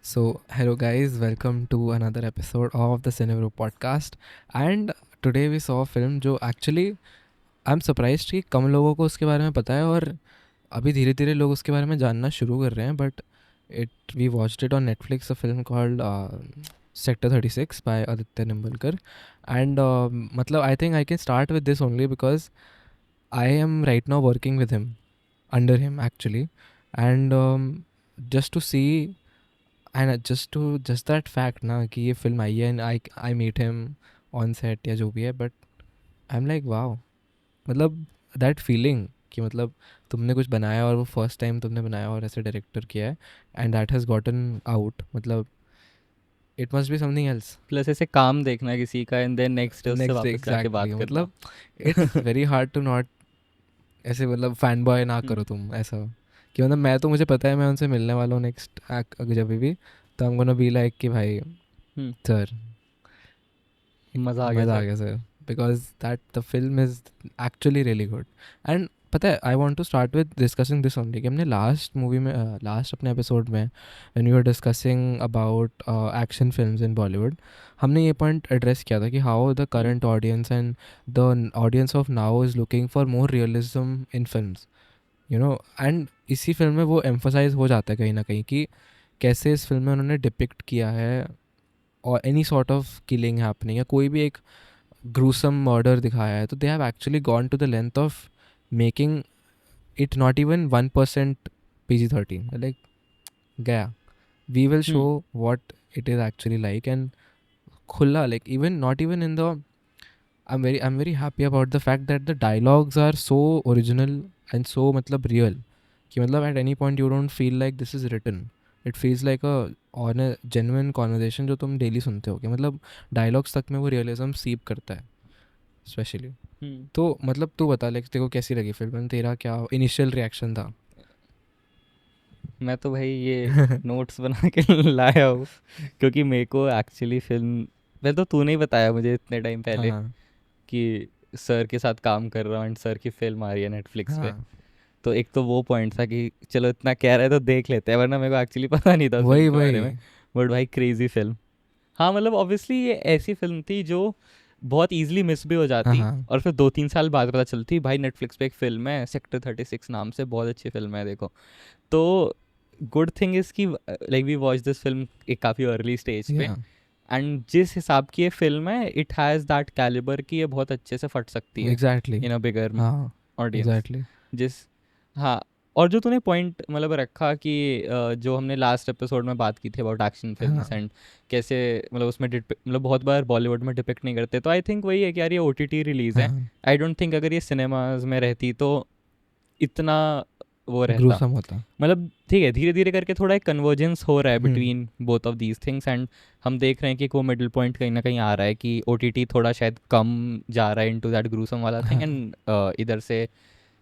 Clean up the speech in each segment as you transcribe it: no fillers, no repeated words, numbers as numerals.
So, hello guys, welcome to another episode of the Cinebro podcast. And today we saw a film जो actually I'm surprised कि कम लोगों को उसके बारे में पता है और अभी धीरे धीरे लोग उसके बारे में जानना शुरू कर रहे हैं. But we watched it on Netflix, a film called Sector 36 by Aditya Nimbalkar. And मतलब I think I can start with this only because I am right now working with him, under him actually. And just to see and just that fact ना कि ये film आई है and I meet him on set या जो भी है, but I am like wow. मतलब दैट फीलिंग कि मतलब तुमने कुछ बनाया और वो फर्स्ट टाइम तुमने बनाया और ऐसे डायरेक्टर किया है and that has gotten out. मतलब it must be something else. Plus ऐसे काम देखना किसी का एंड देन नेक्स्ट डे उससे नेक्स्ट वापस जाके बात एग्जैक्टली. करना। मतलब it's very hard to not ऐसे मतलब फैन बॉय ना करो हम्म, तुम ऐसा कि मतलब मैं तो मुझे पता है मैं उनसे मिलने वाला हूँ नेक्स्ट जब भी, तो हम गोना बी लाइक कि भाई हम्म, सर मज़ा आ गया मज़ा आ सर। गया सर, because that the film is actually really good. And पता है I want to start with discussing this only कि हमने लास्ट मूवी में लास्ट अपने एपिसोड में when we were discussing about action films in Bollywood, हमने ये पॉइंट एड्रेस किया था कि how the current audience and the audience of now is looking for more realism in films, you no. And इसी film में वो emphasise हो जाता है कहीं ना कहीं कि कैसे इस फिल्म में उन्होंने डिपिक्ट किया है और any sort of killing happening या कोई भी एक gruesome murder दिखाया है, तो they have actually gone to the length of making it not even 1% PG-13. Like गया, we will show hmm, what it is actually like. And खुला, like even not even in the I'm very happy about the fact that the dialogues are so original and so मतलब real कि मतलब at any point you don't feel like this is written. It feels like a on a genuine conversation जो तुम daily सुनते हो कि मतलब dialogues तक में वो रियलिज्म सीप करता है स्पेशली. हम्म। तो मतलब तू बता, लाइक तेरे को कैसी लगी फिल्म, तेरा क्या इनिशियल रिएक्शन था? मैं तो भाई ये नोट्स बना के लाया हूँ क्योंकि मेरे को एक्चुअली फिल्म पहले तो तूने ही बताया मुझे इतने टाइम पहले हाँ कि सर के साथ काम कर रहा हूँ एंड सर की फिल्म आ रही है नेटफ्लिक्स पे। हाँ, तो एक तो वो पॉइंट था कि चलो इतना कह रहे हैं तो देख लेते हैं, वरना मेरे को एक्चुअली पता नहीं था फिल्म वही के बारे में। वही. बट भाई क्रेजी फिल्म। हाँ मतलब ऑब्वियसली ये ऐसी फिल्म थी जो बहुत इजीली मिस भी हो हाँ जाती हाँ और फिर 2-3 साल बाद पता चलती भाई नेटफ्लिक्स पे एक फिल्म है सेक्टर 36 नाम से, बहुत अच्छी फिल्म है देखो। तो गुड थिंग इज़ कि like we watch this film एक काफ़ी अर्ली स्टेज पे या एंड जिस हिसाब की ये फिल्म है इट हैज़ दैट कैलिबर कि ये बहुत अच्छे से फट सकती है एग्जैक्टली. इन अ बिगर हाँ ऑडियंस। एग्जैक्टली. जिस हाँ, और जो तूने पॉइंट मतलब रखा कि जो हमने लास्ट एपिसोड में बात की थी अबाउट एक्शन फिल्म्स हाँ एंड कैसे मतलब उसमें मतलब बहुत बार बॉलीवुड में डिपिक्ट नहीं करते, तो आई थिंक वही है कि यार ये ओटीटी रिलीज़ है। हाँ, आई डोंट थिंक अगर ये सिनेमाज में रहती तो इतना वो रहता। ग्रूसम होता. मतलब ठीक है, धीरे धीरे करके थोड़ा एक कन्वर्जेंस हो रहा है hmm. Between both of these things and हम देख रहे हैं कि वो मिडिल पॉइंट कहीं ना कहीं आ रहा है कि ओटीटी थोड़ा शायद कम जा रहा है इनटू दैट ग्रूसम वाला थिंग हाँ. एंड इधर से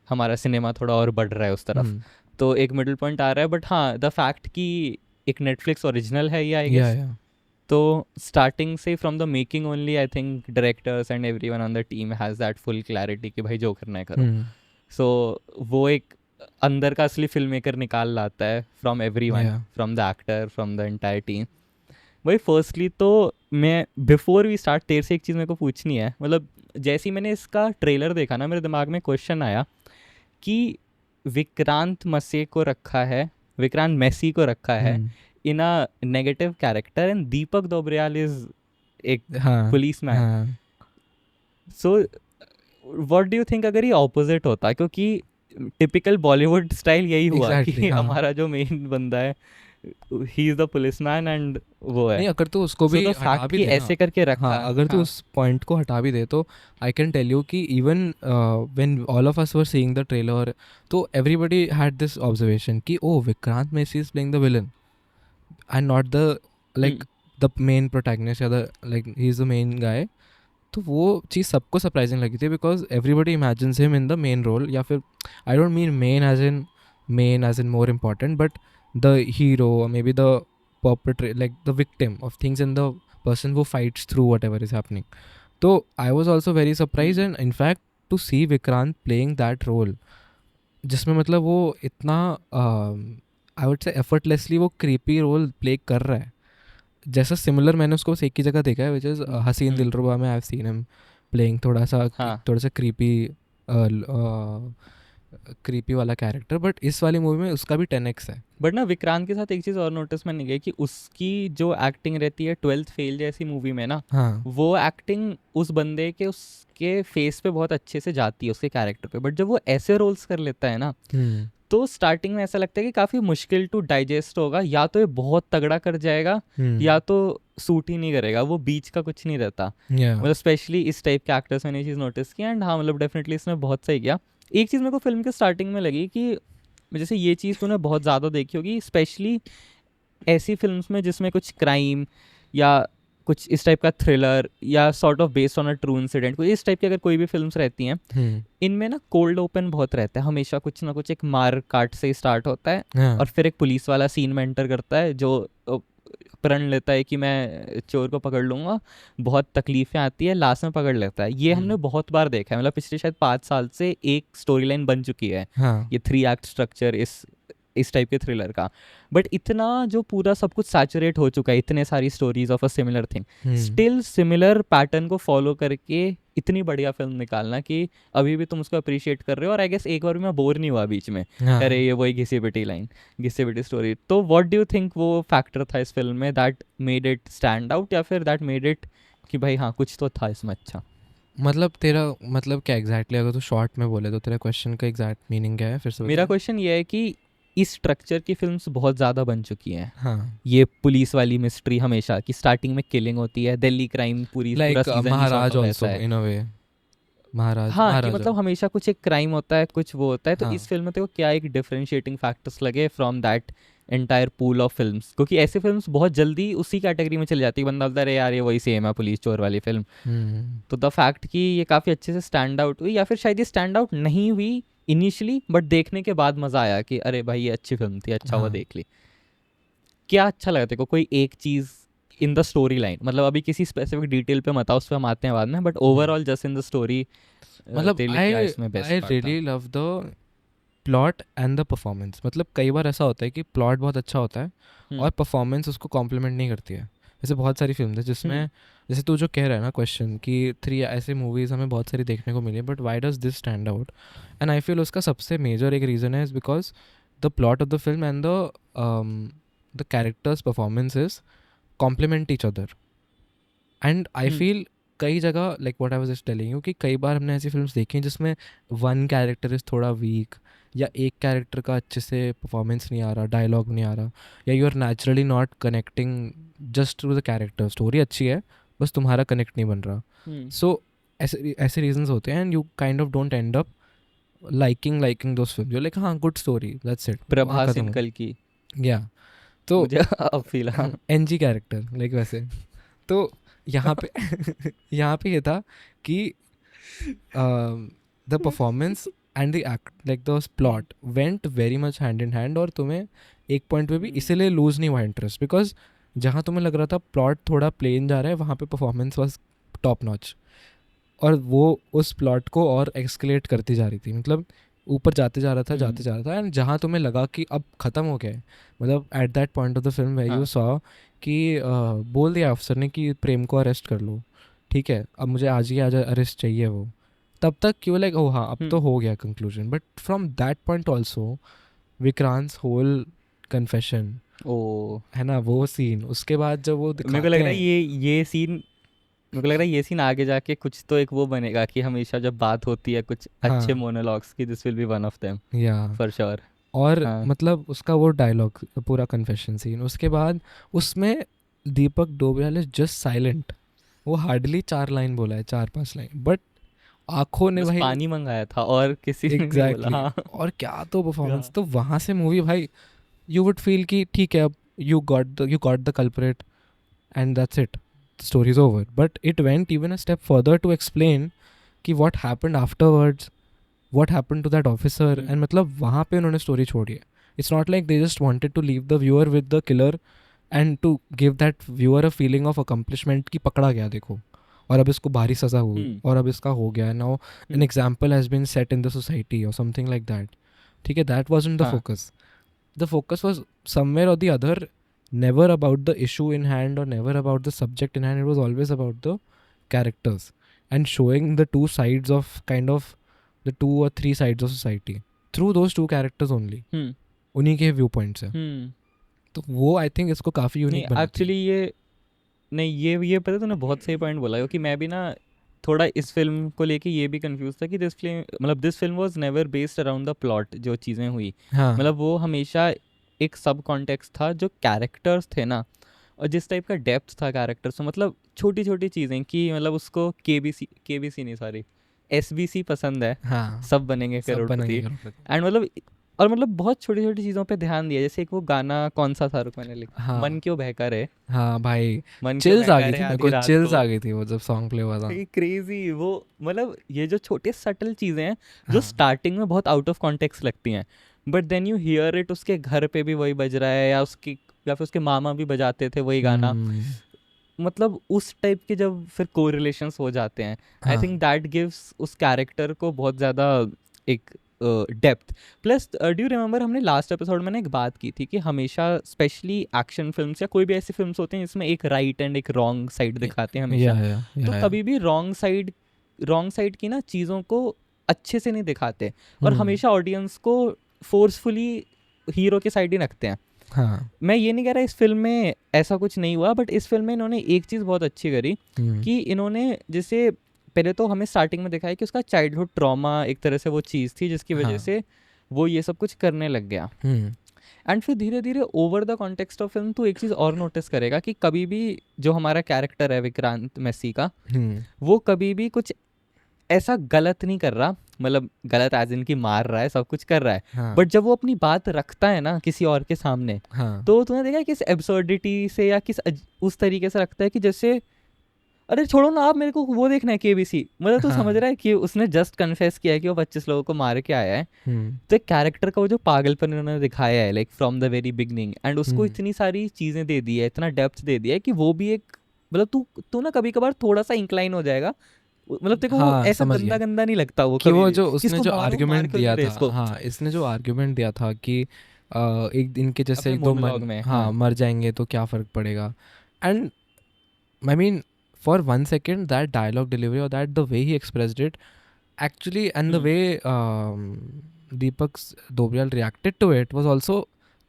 हमारा सिनेमा थोड़ा और बढ़ रहा है उस तरफ। हम्म. तो एक मिडिल पॉइंट आ रहा है, बट हाँ द फैक्ट कि एक नेटफ्लिक्स ओरिजिनल है ये आई या गेस। या. तो स्टार्टिंग से from the making only I think directors and everyone on the team has that full clarity कि भाई जो करना है करो। हम्म. सो वो एक अंदर का असली फिल्म मेकर निकाल लाता है फ्रॉम एवरीवन, या. From the actor, from the entire team. भाई फर्स्टली तो मैं बिफोर वी स्टार्ट तेरे से एक चीज़ मेरे को पूछनी है। मतलब जैसे ही मैंने इसका ट्रेलर देखा ना मेरे दिमाग में क्वेश्चन आया कि विक्रांत मसे को रखा है, विक्रांत मैसी को रखा है hmm. In a negative character and Deepak Dobriyal is एक हाँ पुलिस मैन। हाँ so what do you think अगर ये ऑपोजिट होता, क्योंकि टिपिकल बॉलीवुड स्टाइल यही हुआ एग्जैक्टली. कि हाँ, हमारा जो मेन बंदा है ही is the police man and वो है। नहीं अगर तू उसको सो भी द हटा फैक्ट भी कि दे ना, ऐसे करके हाँ रखा। अगर तू हाँ। उस पॉइंट को हटा भी दे तो आई कैन टेल यू कि even when all of us were seeing the trailer, तो एवरीबडी हैड दिस ऑब्जर्वेशन कि oh Vikrant Massey is playing the villain and not the like hmm, the main protagonist या the like he is the main guy. तो वो चीज़ सबको surprising लगी थी because everybody imagines him in the main role, या फिर I don't mean main as in more important, but the hero may be the perpetrate like the victim of things and the person who fights through whatever is happening. So I was also very surprised, hmm, and in fact to see Vikrant playing that role जिसमें मतलब वो इतना I would say effortlessly वो creepy role play कर रहा है. जैसा similar मैंने उसको बस एक ही जगह देखा है, विच इज़ हसीन दिलरुबा में. आई हैव सीन हिम प्लेइंग थोड़ा सा क्रीपी क्रीपी वाला कैरेक्टर. बट इस वाली मूवी में उसका भी 10x है. बट ना विक्रांत के साथ एक चीज़ और नोटिस मैंने किया कि उसकी जो एक्टिंग रहती है 12th फेल जैसी मूवी में ना, हाँ. वो एक्टिंग उस बंदे के उसके फेस पे बहुत अच्छे से जाती है, उसके कैरेक्टर पे. बट जब वो ऐसे रोल्स कर लेता है ना, तो स्टार्टिंग में ऐसा लगता है कि काफ़ी मुश्किल टू डाइजेस्ट होगा, या तो ये बहुत तगड़ा कर जाएगा या तो सूट ही नहीं करेगा, वो बीच का कुछ नहीं रहता. मतलब स्पेशली इस टाइप के एक्टर्स मैंने ये चीज़ नोटिस की. एंड हाँ, मतलब डेफिनेटली इसने बहुत सही किया. एक चीज़ मेरे को फिल्म के स्टार्टिंग में लगी कि जैसे ये चीज़ तूने बहुत ज़्यादा देखी होगी, स्पेशली ऐसी फिल्म्स में जिसमें कुछ क्राइम या कुछ इस टाइप का थ्रिलर या sort of based on a true incident, कोई इस टाइप की अगर कोई भी फिल्म्स रहती हैं, इनमें ना कोल्ड ओपन बहुत रहता है. हमेशा कुछ ना कुछ एक मार काट से ही स्टार्ट होता है और फिर एक पुलिस वाला सीन में एंटर करता है जो प्रण लेता है कि मैं चोर को पकड़ लूँगा, बहुत तकलीफ़ें आती है, लास्ट में पकड़ लेता है. ये हमने बहुत बार देखा है. मतलब पिछले शायद 5 साल से एक स्टोरी लाइन बन चुकी है, ये 3 एक्ट स्ट्रक्चर इस टाइप के थ्रिलर का. बट इतना जो पूरा सब कुछ सैचुरेट हो चुका है, इतने सारी stories of a similar thing, still similar pattern को फॉलो करके इतनी बढ़िया फिल्म निकालना कि अभी भी तुम उसको अप्रिशिएट कर रहे हो. और आई गेस एक बार भी मैं बोर नहीं हुआ बीच में, अरे ये वही घिसी पिटी लाइन, घिसी पिटी स्टोरी. तो व्हाट डू यू थिंक वो फैक्टर था इस फिल्म में that made it stand out, या फिर दैट मेड इट कि भाई हाँ कुछ तो था इसमें अच्छा? मतलब तेरा मतलब क्या एग्जैक्टली, अगर तू शॉर्ट में बोले तो तेरा क्वेश्चन का एग्जैक्ट मीनिंग क्या है, फिर से मेरा क्वेश्चन ये है कि इस स्ट्रक्चर की फिल्म्स बहुत ज़्यादा बन चुकी हैं. हाँ. ये पुलिस वाली मिस्ट्री हमेशा की स्टार्टिंग में किलिंग होती है, दिल्ली क्राइम पूरा like season he Maharaj sort of also ऐसा है. इन अ वे. महाराज हाँ कि महाराजा. मतलब हमेशा कुछ एक क्राइम होता है, कुछ वो होता है. तो हाँ. इस फिल्म में तो क्या एक डिफरेंशिएटिंग फैक्टर्स लगे from that entire pool of films? क्योंकि ऐसे फिल्म्स बहुत जल्दी उसी कैटेगरी में चली जाती है, बंदा बोलता है अरे यार ये वही सेम है पुलिस चोर वाली फिल्म. तो द फैक्ट कि ये काफ़ी अच्छे से स्टैंड आउट हुई, या फिर शायद ये स्टैंड आउट नहीं हुई इनिशियली, बट देखने के बाद मज़ा आया कि अरे भाई ये अच्छी फिल्म थी, अच्छा हुआ हाँ. देख ली. क्या अच्छा लगा तेरे को, कोई एक चीज़ इन द स्टोरी लाइन? मतलब अभी किसी स्पेसिफिक डिटेल पे मत आओ, उस पर हम आते हैं बाद में, but overall just in the story मतलब तेरे लिए क्या इसमें बेस्ट आई पार्ट था? Really love the plot and the performance. मतलब कई बार ऐसा होता है कि प्लॉट बहुत अच्छा होता है और परफॉर्मेंस उसको कॉम्प्लीमेंट नहीं करती है. जैसे बहुत सारी फिल्म है जिसमें, जैसे तू जो कह रहा है ना क्वेश्चन कि 3 ऐसे मूवीज़ हमें बहुत सारी देखने को मिली है, but why does this stand out? And I feel उसका सबसे मेजर एक रीज़न है, is because the plot of the film and the characters performances complement each other. And I feel कई जगह like what I was just telling you कि कई बार हमने ऐसी फिल्म्स देखी हैं जिसमें वन कैरेक्टर इज़ थोड़ा वीक, या एक कैरेक्टर का अच्छे से परफॉर्मेंस नहीं आ रहा, डायलॉग नहीं आ रहा, या you are naturally not connecting just to the character. Story अच्छी है, बस तुम्हारा कनेक्ट नहीं बन रहा. सो ऐसे ऐसे रीजंस होते हैं, and you kind of don't end up liking those film. You like हाँ good story, that's it, Prabhas इनकल की या तो मुझे अब फील हाँ. एनजी कैरेक्टर लाइक वैसे. तो यहाँ पे यहाँ पे ये था कि the performance and the act like the plot went very much hand in hand. और तुम्हें एक पॉइंट पे भी इसीलिए लूज़ नहीं हुआ इंटरेस्ट, बिकॉज जहाँ तुम्हें लग रहा था प्लॉट थोड़ा प्लेन जा रहा है, वहाँ पे परफॉर्मेंस वॉज टॉप नॉच, और वो उस प्लॉट को और एक्सकलेट करती जा रही थी. मतलब ऊपर जाते जा रहा था. एंड जहाँ तुम्हें लगा कि अब ख़त्म हो गया है, मतलब at that point of the film where you saw कि बोल दिया अफसर ने कि प्रेम को अरेस्ट कर लो, ठीक है अब मुझे आज ही आज अरेस्ट चाहिए वो, तब तक क्यों लाइक ओ हाँ अब तो हो गया conclusion. But from that point also Vikrant whole confession है ना, वो सीन, उसके बाद जब वो मेरे को लग रहा है ये सीन, मेरे को लग रहा है ये सीन आगे जाके कुछ तो एक वो बनेगा कि हमेशा जब बात होती है कुछ अच्छे मोनोलॉग्स की, this will be one of them for sure. और मतलब उसका वो डायलॉग पूरा कन्फेशन सीन, उसके बाद उसमें दीपक डोबरियाल इज जस्ट साइलेंट. वो हार्डली 4 लाइन बोला है, 4-5 लाइन, बट आंखों ने भाई पानी मंगाया था और किसी ने नहीं बोला. हाँ. और क्या तो परफॉर्मेंस. तो वहाँ से मूवी भाई यू वुड फील कि ठीक है अब you got the culprit and that's it, story is over. But it went even a step further to explain कि what happened afterwards, what happened to that officer. And मतलब वहाँ पे उन्होंने story छोड़ी है. It's not like they just wanted to leave the viewer with the killer and to give that viewer a feeling of accomplishment कि पकड़ा गया देखो और अब इसको भारी सज़ा हुई और अब इसका हो गया. Now an example has been set in the society or something like that. ठीक है, that wasn't the focus. the focus was somewhere or the other never about the issue in hand or never about the subject in hand. It was always about the characters and showing the two sides of kind of the 2 or 3 sides of society through those two characters only, उन्हीं के view point से. तो वो I think इसको काफ़ी नहीं unique बनाती है. एक्चुअली ये नहीं ये पता तूने बहुत सही पॉइंट बोला, क्योंकि मैं भी ना थोड़ा इस फिल्म को लेके ये भी कंफ्यूज था कि this film was never based around the plot. जो चीज़ें हुई हाँ मतलब वो हमेशा एक सब कॉन्टेक्स्ट था. जो कैरेक्टर्स थे ना और जिस टाइप का डेप्थ था कैरेक्टर्स में, मतलब छोटी छोटी चीज़ें कि मतलब उसको केबीसी नहीं सॉरी एसबीसी पसंद है, हाँ सब बनेंगे सब बनेंगे करोड़पति. करोड़पति. एंड मतलब बहुत छोटी छोटी चीज़ों पे ध्यान दिया. जैसे एक वो गाना कौन सा था, रुक मैंने लिखा, हाँ मन क्यों बहका रे, हाँ भाई मन क्यों चिल्स आ बहका गई रे थी मेरे आधी को, रात चिल्स को. आ गई थी वो जब सॉन्ग प्ले हुआ था. क्रेजी वो, मतलब ये जो छोटे सटल चीज़ें हैं जो हाँ स्टार्टिंग में बहुत आउट ऑफ कॉन्टेक्स्ट लगती हैं, but then you hear it, उसके घर पे भी वही बज रहा है या फिर उसके मामा भी बजाते थे वही गाना. मतलब उस टाइप के जब फिर कोरिलेशंस हो जाते हैं, आई हाँ थिंक दैट गिव्स उस कैरेक्टर को बहुत ज़्यादा एक depth. Plus do you remember हमने लास्ट एपिसोड में ना एक बात की थी कि हमेशा स्पेशली एक्शन फिल्म्स या कोई भी ऐसी फिल्म्स होते हैं जिसमें एक राइट एंड एक रॉन्ग साइड दिखाते हैं हमेशा. तो कभी भी रॉन्ग साइड की ना चीज़ों को अच्छे से नहीं दिखाते और हमेशा ऑडियंस को फोर्सफुली हीरो के साइड ही रखते हैं. हाँ मैं ये नहीं कह रहा इस फिल्म में ऐसा कुछ नहीं हुआ, बट इस फिल्म में इन्होंने एक चीज़ बहुत अच्छी करी कि इन्होंने जैसे पहले तो हमें स्टार्टिंग में दिखाया कि उसका चाइल्डहुड ट्रॉमा एक तरह से वो चीज़ थी जिसकी वजह हाँ. से वो ये सब कुछ करने लग गया. एंड फिर धीरे धीरे over the context of film तो एक चीज़ और नोटिस करेगा कि कभी भी जो हमारा कैरेक्टर है विक्रांत मैसी का, वो कभी भी कुछ ऐसा गलत नहीं कर रहा. मतलब गलत एज इन की मार रहा है, सब कुछ कर रहा है, हाँ बट जब वो अपनी बात रखता है ना किसी और के सामने, हाँ तो तूने देखा है किस एब्सर्डिटी से या उस तरीके से रखता है कि जैसे अरे छोड़ो ना आप, मेरे को वो देखना है केबीसी. मतलब तू समझ रहा है कि उसने जस्ट कन्फेस किया है कि वो 25 लोगों को मार के आया है. तो एक कैरेक्टर का वो जो पागलपन उन्होंने दिखाया है like from the very beginning, and उसको इतनी सारी चीज़ें दे दी है, इतना डेप्थ दे दिया है कि वो भी एक मतलब तू ना कभी कभार थोड़ा सा इंक्लाइन हो जाएगा. मतलब तेरे को वो हाँ ऐसा समझ गंदा गया गंदा नहीं लगता वो कि कभी वो भी, जो कि उसने इसको जो मारो, मार आर्ग्यूमेंट क्यों दिया नहीं रहे था. इसको हाँ इसने जो आर्ग्यूमेंट दिया था कि एक दिन के जैसे अपने एक दो मोनोलॉग में. हाँ मर जाएंगे तो क्या फ़र्क पड़ेगा. And I mean for 1 second that dialogue delivery or that the way he expressed it actually and the way Deepak Dobriyal reacted to it was also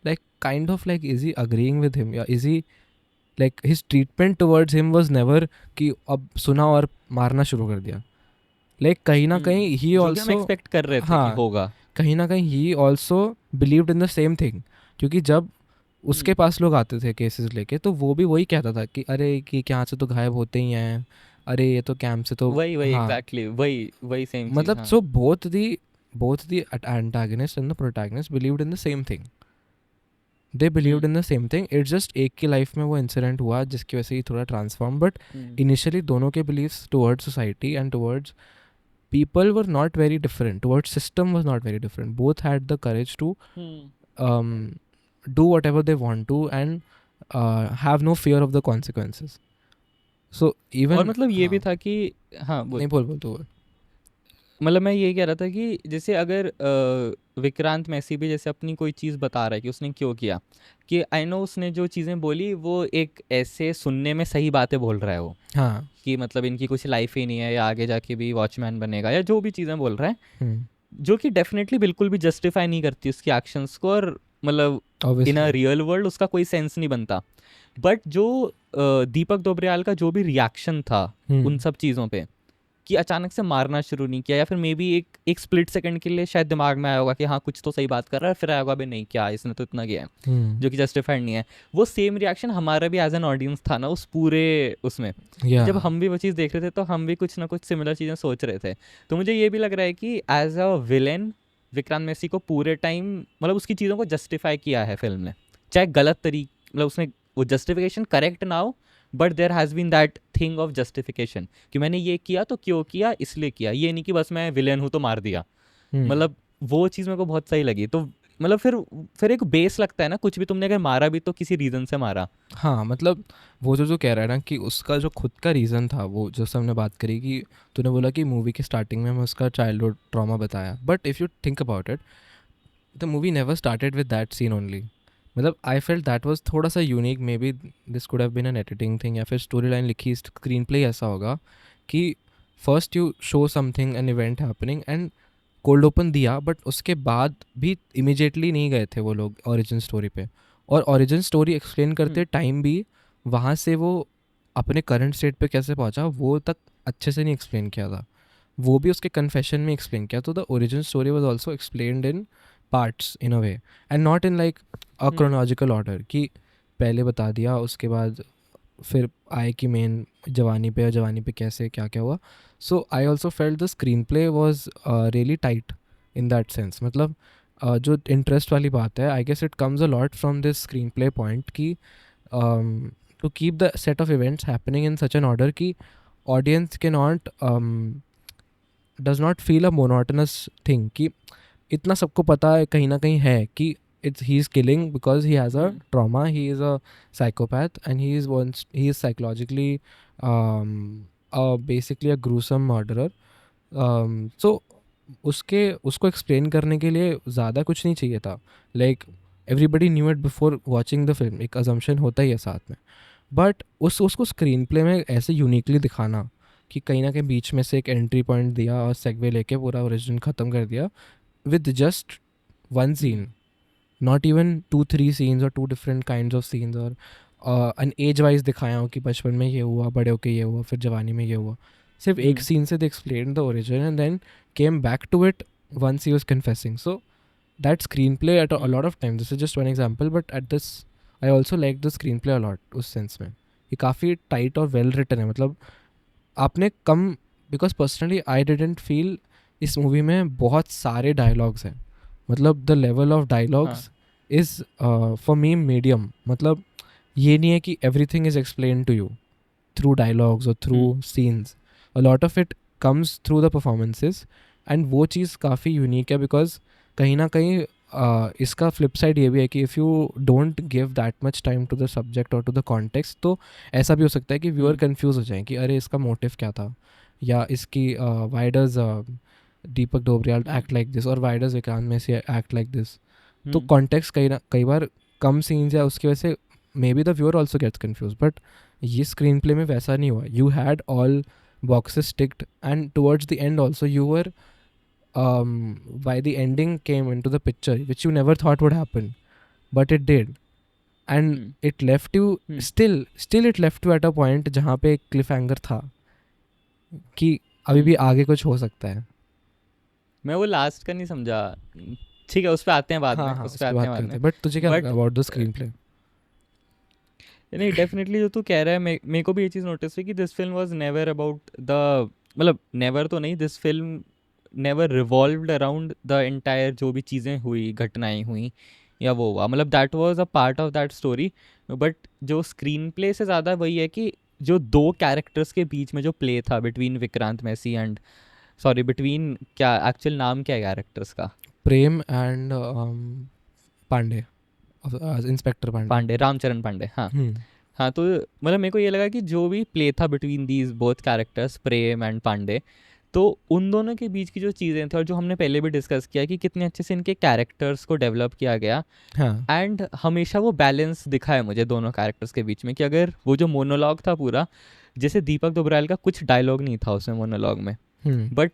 like kind of like is he agreeing with him, yeah, is he like his treatment towards him was never कि अब सुना और मारना शुरू कर दिया. like कहीं ना कहीं he जो कि हम also एक्सपेक्ट कर रहे थे कि हाँ होगा. कहीं ना कहीं he also believed in the same thing. क्योंकि जब उसके पास लोग आते थे केसेस लेके तो वो भी वही कहता था कि अरे कि यहाँ से तो गायब होते ही हैं, अरे ये तो कैंप से तो वही हाँ एग्जैक्टली वही सेम मतलब चीज़. सो both the antagonist and the protagonist believed in the same thing. they believed in the same thing. It's just एक की लाइफ में वो इंसिडेंट हुआ जिसकी वजह से ही थोड़ा ट्रांसफॉर्म, बट इनिशियली दोनों के believes towards society and towards people were not very different, towards system was not very different. Both had the courage to do whatever they want to and have no fear of the consequences. So even और मतलब ये भी था कि हाँ नहीं बोल तो मतलब मैं ये कह रहा था कि जैसे अगर विक्रांत मैसी भी जैसे अपनी कोई चीज़ बता रहा है कि उसने क्यों किया, कि आई नो उसने जो चीज़ें बोली वो एक ऐसे सुनने में सही बातें बोल रहा है वो, हाँ कि मतलब इनकी कुछ लाइफ ही नहीं है या आगे जाके भी वॉचमैन बनेगा या जो भी चीज़ें बोल रहा है, जो कि डेफिनेटली बिल्कुल भी जस्टिफाई नहीं करती उसकी एक्शंस को, और मतलब इन अ रियल वर्ल्ड उसका कोई सेंस नहीं बनता. बट जो दीपक दोबरियाल का जो भी रिएक्शन था उन सब चीज़ों पे, कि अचानक से मारना शुरू नहीं किया, या फिर मे बी एक स्प्लिट सेकंड के लिए शायद दिमाग में आया होगा कि हाँ कुछ तो सही बात कर रहा है, फिर आया होगा अभी नहीं क्या इसने तो इतना किया है, जो कि जस्टिफाइड नहीं है. वो सेम रिएक्शन हमारा भी एज एन ऑडियंस था ना उस पूरे उसमें. जब हम भी वो चीज़ देख रहे थे तो हम भी कुछ ना कुछ सिमिलर चीज़ें सोच रहे थे. तो मुझे ये भी लग रहा है कि as a villain Vikrant Massey को पूरे टाइम मतलब उसकी चीज़ों को जस्टिफाई किया है फिल्म ने, चाहे गलत तरीके मतलब उसने वो जस्टिफिकेशन करेक्ट ना हो, but there has been that thing of justification कि मैंने ये किया तो क्यों किया, इसलिए किया, ये नहीं कि बस मैं विलेन हूँ तो मार दिया. मतलब वो चीज़ मेरे को बहुत सही लगी. तो मतलब फिर एक बेस लगता है ना, कुछ भी तुमने अगर मारा भी तो किसी रीज़न से मारा. हाँ मतलब वो जो कह रहा है ना कि उसका जो खुद का रीज़न था, वो जैसे हमने बात करी कि तूने बोला कि मूवी के स्टार्टिंग में हमें उसका चाइल्डहुड ट्रॉमा बताया, but if you think about it the movie never started with that scene only. मतलब आई फेल्ट दैट वाज थोड़ा सा unique. May be this could have been an editing thing, या फिर story line लिखी, screen play ऐसा होगा कि first you show something an event happening and cold open दिया, बट उसके बाद भी इमिजिएटली नहीं गए थे वो लोग ओरिजिन स्टोरी पे. और ओरिजिन स्टोरी एक्सप्लेन करते टाइम भी वहाँ से वो अपने करंट स्टेट पे कैसे पहुँचा वो तक अच्छे से नहीं एक्सप्लेन किया था. वो भी उसके कन्फेशन में एक्सप्लेन किया. तो the origin story was also explained in parts in a way, and not in like a chronological order कि पहले बता दिया उसके बाद फिर आए कि मेन जवानी पे, और जवानी पे कैसे क्या क्या हुआ. So I also felt the screen play was really tight in that sense. मतलब जो इंटरेस्ट वाली बात है, I guess it comes a lot from this screen play point कि to keep the set of events happening in such an order कि audience के not does not feel a monotonous thing. कि इतना सबको पता है कहीं ना कहीं है कि it's he's killing because he has a trauma, he is a psychopath, and he is psychologically basically a gruesome murderer. So उसको एक्सप्लेन करने के लिए ज़्यादा कुछ नहीं चाहिए था. Like everybody knew it before watching the film, एक अजम्पशन होता ही है साथ में. बट उसको स्क्रीन प्ले में ऐसे यूनिकली दिखाना कि कहीं ना कहीं बीच में से एक एंट्री पॉइंट दिया और सेगवे लेके पूरा ओरिजिन ख़त्म कर दिया with just one scene. Not even 2-3 scenes or 2 different kinds of scenes, और an age wise दिखाया हो कि बचपन में ये हुआ, बड़े होके ये हुआ, फिर जवानी में ये हुआ. सिर्फ एक सीन से they explained the origin and then came back to it once he was confessing. So that screenplay at a lot of times, this is just one example, but at this I also like the screenplay a lot उस sense में. ये काफ़ी tight और well written है. मतलब आपने come, because personally I didn't feel इस movie में बहुत सारे डायलॉग्स हैं. मतलब the level of dialogues is for me medium. मतलब ये नहीं है कि everything is explain to you through dialogues और through scenes. A lot of it comes through the performances, and वो चीज़ काफ़ी यूनिक है. बिकॉज कहीं ना कहीं इसका फ्लिप साइड ये भी है कि if you don't give that much time to the subject और टू द कॉन्टेक्स्ट, तो ऐसा भी हो सकता है कि व्यूअर कन्फ्यूज़ हो जाए कि अरे इसका मोटिव क्या था, या इसकी why does Deepak Dobriyal act like this, और why does Vikrant Massey act like this. तो कॉन्टेक्स्ट कई बार कम सीन्स या उसकी वजह से maybe the viewer also gets confuse. But ये स्क्रीन प्ले में वैसा नहीं हुआ. यू हैड ऑल boxes ticked, and towards the end also you were by the ending came into the picture which you never thought would happen, but it did. And it left you still it left you at a point जहाँ पे एक cliffhanger था कि अभी भी आगे कुछ हो सकता है. मैं वो लास्ट का नहीं समझा. ठीक है, उस पे आते हैं बाद में. उस पे आते हैं बाद में. बट तुझे क्या लगा अबाउट द स्क्रीन प्ले? नहीं, डेफिनेटली जो तू कह रहा है, मेरे को भी ये चीज़ नोटिस हुई कि this film was never about the, मतलब नेवर तो नहीं, this film never revolved around the entire जो भी चीज़ें हुई, घटनाएं हुई या वो हुआ. मतलब that was a part of that story. But जो स्क्रीन प्ले से ज़्यादा वही है कि जो दो कैरेक्टर्स के बीच में जो प्ले था between Vikrant Massey and, sorry, between, क्या एक्चुअल नाम क्या है कैरेक्टर्स का? Prem and Pandey, inspector Pandey, Ramcharan Pandey. हाँ हाँ. तो मतलब मेरे को ये लगा कि जो भी प्ले था between these both characters, Prem and Pandey, तो उन दोनों के बीच की जो चीज़ें थी और जो हमने पहले भी डिस्कस किया कि कितने अच्छे से इनके कैरेक्टर्स को डेवलप किया गया. एंड हमेशा वो बैलेंस दिखा है मुझे दोनों कैरेक्टर्स के बीच में कि अगर वो जो मोनोलॉग था पूरा, जैसे दीपक दोबराल का कुछ डायलॉग नहीं था उसमें मोनोलॉग में, बट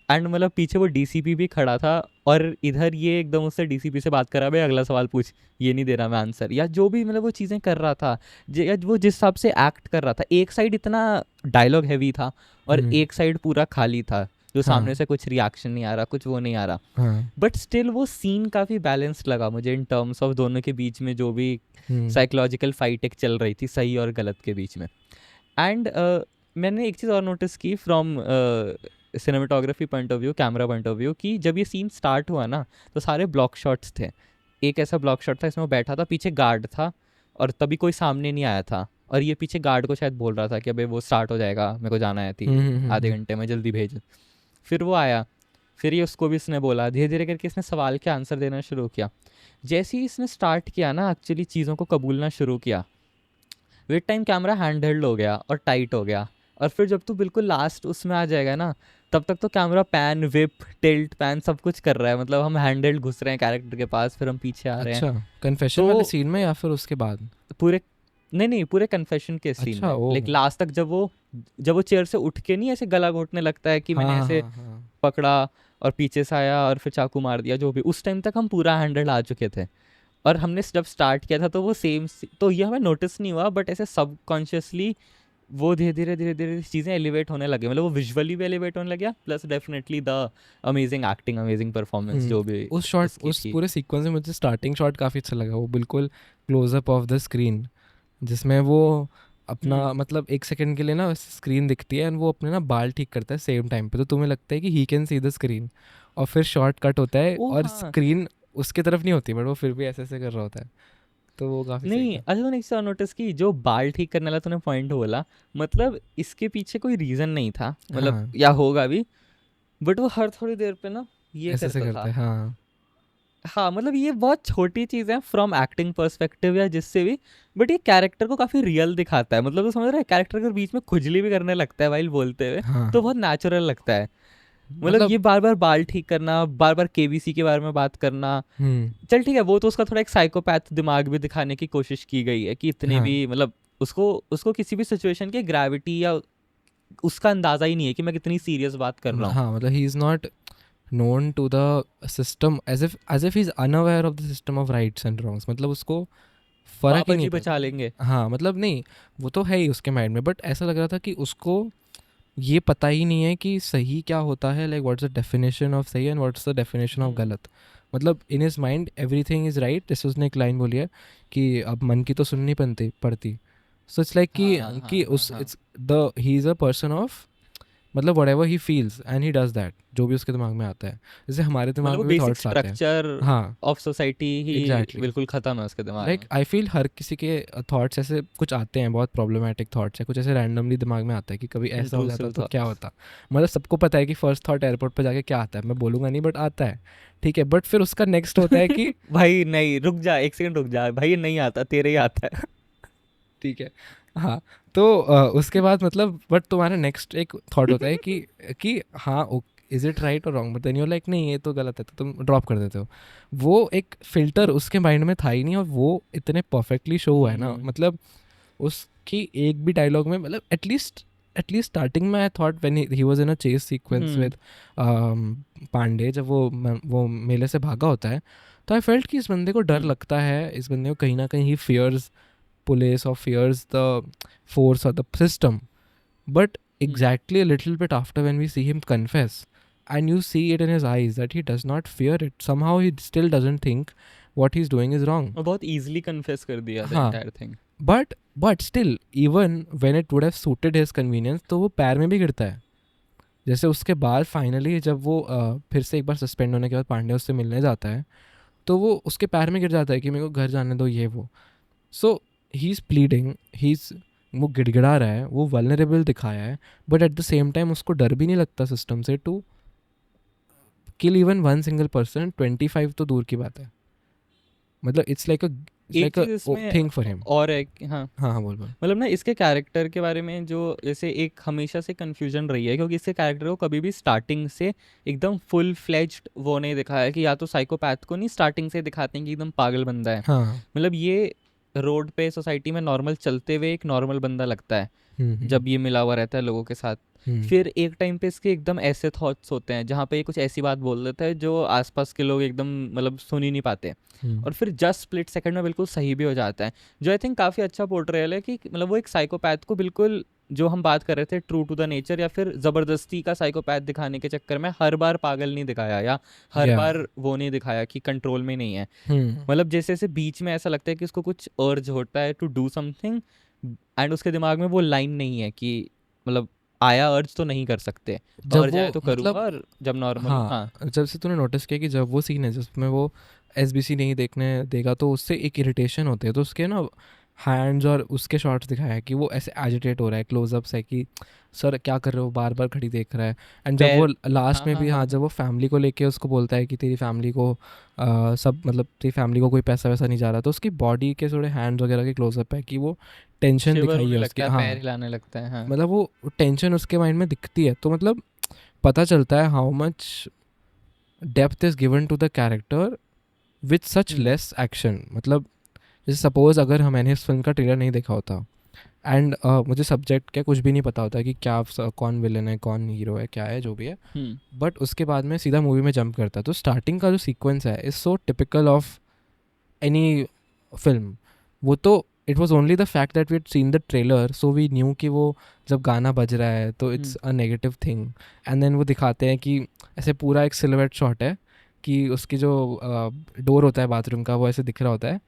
एंड मतलब पीछे वो डीसीपी भी खड़ा था और इधर ये एकदम उससे डीसीपी से बात करा, भाई अगला सवाल पूछ, ये नहीं दे रहा मैं आंसर, या जो भी मतलब वो चीज़ें कर रहा था, वो जिस हिसाब से एक्ट कर रहा था. एक साइड इतना डायलॉग हैवी था और एक साइड पूरा खाली था, जो सामने से कुछ रिएक्शन नहीं आ रहा, कुछ वो नहीं आ रहा. बट स्टिल वो सीन काफ़ी बैलेंस्ड लगा मुझे इन टर्म्स ऑफ दोनों के बीच में जो भी साइकोलॉजिकल फाइट एक चल रही थी सही और गलत के बीच में. एंड मैंने एक चीज़ और नोटिस की from cinematography point of view, camera point of view, कि जब ये सीन स्टार्ट हुआ ना तो सारे ब्लॉक शॉट्स थे. एक ऐसा ब्लॉक शॉट था इसमें वो बैठा था, पीछे गार्ड था और तभी कोई सामने नहीं आया था, और ये पीछे गार्ड को शायद बोल रहा था कि अबे वो स्टार्ट हो जाएगा, मेरे को जाना है थी आधे घंटे में, जल्दी भेज. फिर वो आया, फिर ये उसको भी इसने बोला, धीरे धीरे करके इसने सवाल के आंसर देना शुरू किया. जैसे ही इसने स्टार्ट किया ना एक्चुअली चीज़ों को कबूलना शुरू किया, with time camera hand held हो गया और टाइट हो गया. और फिर जब तू बिल्कुल लास्ट उसमें आ जाएगा ना, तब तक तो camera pan whip tilt pan सब कुछ कर रहा है, मतलब हम हैंडल्ड घुस रहे हैं कैरेक्टर के पास, फिर हम पीछे आ रहे हैं। अच्छा, कन्फेशन तो वाले सीन में या फिर उसके बाद? पूरे नहीं पूरे कन्फेशन के सीन अच्छा, में, ओह! लाइक लास्ट तक जब वो चेयर से उठ के नहीं ऐसे गला घोटने लगता है कि हाँ, मैंने हाँ, ऐसे हाँ, हाँ। पकड़ा और पीछे से आया और फिर चाकू मार दिया, जो भी, उस टाइम तक हम पूरा हैंडल आ चुके थे। और हमने जब स्टार्ट किया था तो वो सेम, तो ये हमें नोटिस नहीं हुआ, बट ऐसे सबकॉन्शियसली वो धीरे धीरे चीज़ें एलिवेट होने लगे, मतलब वो विजुअली भी एलिवेट होने लगे, plus definitely the amazing acting, amazing performance जो भी उस शॉट, उसकी उस थी। पूरे सीक्वेंस में मुझे स्टार्टिंग शॉट काफ़ी अच्छा लगा, वो बिल्कुल क्लोज़अप ऑफ द स्क्रीन, जिसमें वो अपना मतलब 1 सेकंड के लिए ना स्क्रीन दिखती है एंड वो अपने ना बाल ठीक करता है सेम टाइम पे, तो तुम्हें लगता है कि he can see the screen, और फिर शॉट कट होता है ओ और हाँ, स्क्रीन उसके तरफ नहीं होती, बट वो फिर भी ऐसे ऐसे कर रहा होता है, तो वो काफ़ी सही नहीं था। अच्छा, तूने एक चीज़ नोटिस की, जो बाल ठीक करने वाला तूने पॉइंट बोला, मतलब इसके पीछे कोई रीज़न नहीं था, मतलब हाँ, या होगा भी, बट वो हर थोड़ी देर पे ना ये ऐसे ऐसे करता करता था। है, हाँ। हाँ, मतलब ये बहुत छोटी चीज़ है फ्रॉम एक्टिंग पर्सपेक्टिव या जिससे भी, बट ये कैरेक्टर को काफ़ी रियल दिखाता है, मतलब तो समझ रहा है, कैरेक्टर अगर बीच में खुजली भी करने लगता है वाइल बोलते हुए, हाँ, तो हाँ। बहुत नेचुरल लगता है। मतलब मतलब ये बार बार बाल ठीक करना, बार बार केबीसी के बारे में बात करना, हुँ, चल ठीक है, वो तो उसका थोड़ा एक साइकोपैथ दिमाग भी दिखाने की कोशिश की गई है कि इतने हाँ, भी, मतलब उसको उसको किसी भी सिचुएशन की ग्रेविटी या उसका अंदाज़ा ही नहीं है कि मैं कितनी सीरियस बात कर रहा हूँ। हाँ, मतलब he is not known to the system, as if he is unaware of the system of rights and wrongs, मतलब उसको फ़र्क ही बाबा नहीं जी बचा लेंगे। पड़ता। हाँ, मतलब नहीं, वो तो है ही उसके माइंड में, बट ऐसा लग रहा था कि उसको ये पता ही नहीं है कि सही क्या होता है, like what's the definition of सही and what's the definition of hmm गलत। मतलब in his mind everything is right, जैसे उसने एक लाइन बोली है कि अब मन की तो सुननी पड़ती। सो इट्स लाइक हाँ हाँ कि हाँ उस हाँ। It's the he is a person of, मतलब whatever he feels and he does that, जो भी उसके दिमाग में आता है, जैसे हमारे मतलब दिमाग वो में भी बेसिक थॉट्स आते हैं। स्ट्रक्चर हाँ, ऑफ सोसाइटी ही एग्जैक्टली। बिल्कुल ख़त्म है उसके दिमाग लाइक में। आई फील हर किसी के थॉट्स ऐसे कुछ आते हैं, बहुत प्रॉब्लमेटिक थॉट्स है, कुछ ऐसे रैंडमली दिमाग में आता है कि कभी ऐसा हो जाता इंट्रूसिव तो क्या थॉट्स। होता। मतलब सबको पता है कि फर्स्ट थॉट एयरपोर्ट पे जाके क्या आता है, मैं बोलूँगा नहीं बट आता है, ठीक है, बट फिर उसका नेक्स्ट होता है कि भाई नहीं, रुक जा, एक सेकंड रुक जा भाई, ये नहीं आता, तेरे ही आता है। ठीक है, हाँ, तो उसके बाद मतलब बट तुम्हारा नेक्स्ट एक थॉट होता है कि हाँ, इज़ इट राइट और wrong, but then you like नहीं ये तो गलत है, तो तुम ड्रॉप कर देते हो। वो एक फ़िल्टर उसके माइंड में था ही नहीं, और वो इतने परफेक्टली शो हुआ है ना, हम्म मतलब उसकी एक भी डायलॉग में, मतलब एटलीस्ट स्टार्टिंग में I thought when he was in a chase sequence hmm with Pandey, जब वो मेले से भागा होता है, तो आई फेल्ट कि इस बंदे को डर हम्म लगता है, इस बंदे को कहीं ना कहीं he fears police or fears the force or the system. But hmm. exactly a little bit after, when we see him confess, and you see it in his eyes that he does not fear it, somehow he still doesn't think what he's doing is wrong. और बहुत easily confess कर दिया the हाँ, entire thing. but still, even when it would have suited his convenience, तो वो पैर में भी गिरता है। जैसे उसके बाद फाइनली जब वो फिर से एक बार सस्पेंड होने के बाद पांडे उससे मिलने जाता है, तो वो उसके पैर में गिर जाता है कि मेरे को घर जाने दो, ये वो। So he is pleading, he is, वो गिड़गिड़ा रहा है, वो वल्नरेबल दिखाया है, but at the same time उसको डर भी नहीं लगता सिस्टम से to kill even one single person, 25 तो दूर की बात है। मतलब इट्स एक लाइक अ चीज़ इसमें थिंग फॉर हिम। और है हाँ, हाँ, हाँ, बोल बोल। मतलब ना इसके कैरेक्टर के बारे में जो जैसे एक हमेशा से कन्फ्यूजन रही है, क्योंकि इसके कैरेक्टर को कभी भी स्टार्टिंग से एकदम फुल फ्लेज्ड वो नहीं दिखाया कि या तो साइकोपैथ को नहीं स्टार्टिंग से दिखाते हैं कि एकदम पागल बंदा है। हाँ। मतलब ये रोड पे सोसाइटी में नॉर्मल चलते हुए एक नॉर्मल बंदा लगता है हम्म, जब ये मिला हुआ रहता है लोगों के साथ। हम्म, फिर एक टाइम पे इसके एकदम ऐसे थॉट्स होते हैं जहाँ पे ये कुछ ऐसी बात बोल देता है जो आसपास के लोग एकदम मतलब सुन ही नहीं पाते, हम्म, और फिर जस्ट स्प्लिट सेकंड में बिल्कुल सही भी हो जाता है, जो आई थिंक काफ़ी अच्छा पोर्ट्रेयल है कि मतलब वो एक साइकोपैथ को बिल्कुल, जो हम बात कर रहे थे ट्रू टू द नेचर या फिर ज़बरदस्ती का साइकोपैथ दिखाने के चक्कर में हर बार पागल नहीं दिखाया या हर या बार वो नहीं दिखाया कि कंट्रोल में नहीं है। हम्म, मतलब जैसे जैसे बीच में ऐसा लगता है कि उसको कुछ अर्ज होता है टू डू समथिंग, एंड उसके दिमाग में वो लाइन नहीं है कि मतलब आया अर्ज तो नहीं कर सकते, जब अर्ज वो आया तो करूँगा, मतलब और जब नॉर्मल हाँ। हाँ, जब से तूने नोटिस किया कि जब वो सीन है जिसमें वो एसबीसी नहीं देखने देगा, तो उससे एक इरिटेशन होती है, तो उसके ना हैंड्स और उसके शॉट्स दिखाया है कि वो ऐसे एजिटेट हो रहा है, क्लोजअप्स है कि सर क्या कर रहे हो, बार बार खड़ी देख रहा है। एंड जब वो पैर लास्ट हाँ में हाँ भी, हाँ हाँ, जब हाँ। वो फैमिली को लेके उसको बोलता है कि तेरी फैमिली को सब, मतलब तेरी फैमिली को कोई पैसा वैसा नहीं जा रहा, तो उसकी बॉडी के थोड़े हैंड्स वगैरह के क्लोजअप है कि वो टेंशन शिवर दिखाई होने है उसकी, लगता है, हाँ, पैर हिलाने लगता है हाँ। मतलब वो टेंशन उसके माइंड में दिखती है, तो मतलब पता चलता है how much depth is given to the character with such less action. मतलब जैसे सपोज अगर मैंने इस फिल्म का ट्रेलर नहीं देखा होता एंड मुझे सब्जेक्ट क्या कुछ भी नहीं पता होता कि क्या कौन विलन है, कौन हीरो है, क्या है, जो भी है, बट उसके बाद में सीधा मूवी में जंप करता, तो स्टार्टिंग का जो सीक्वेंस है is so typical of any film. वो तो it was only the fact that we had seen the trailer, so we knew कि वो जब गाना बज रहा है तो it's a negative thing. And then वो दिखाते हैं कि ऐसे पूरा एक सिल्हूएट शॉट है कि उसकी जो डोर होता है बाथरूम का वो ऐसे दिख रहा होता है.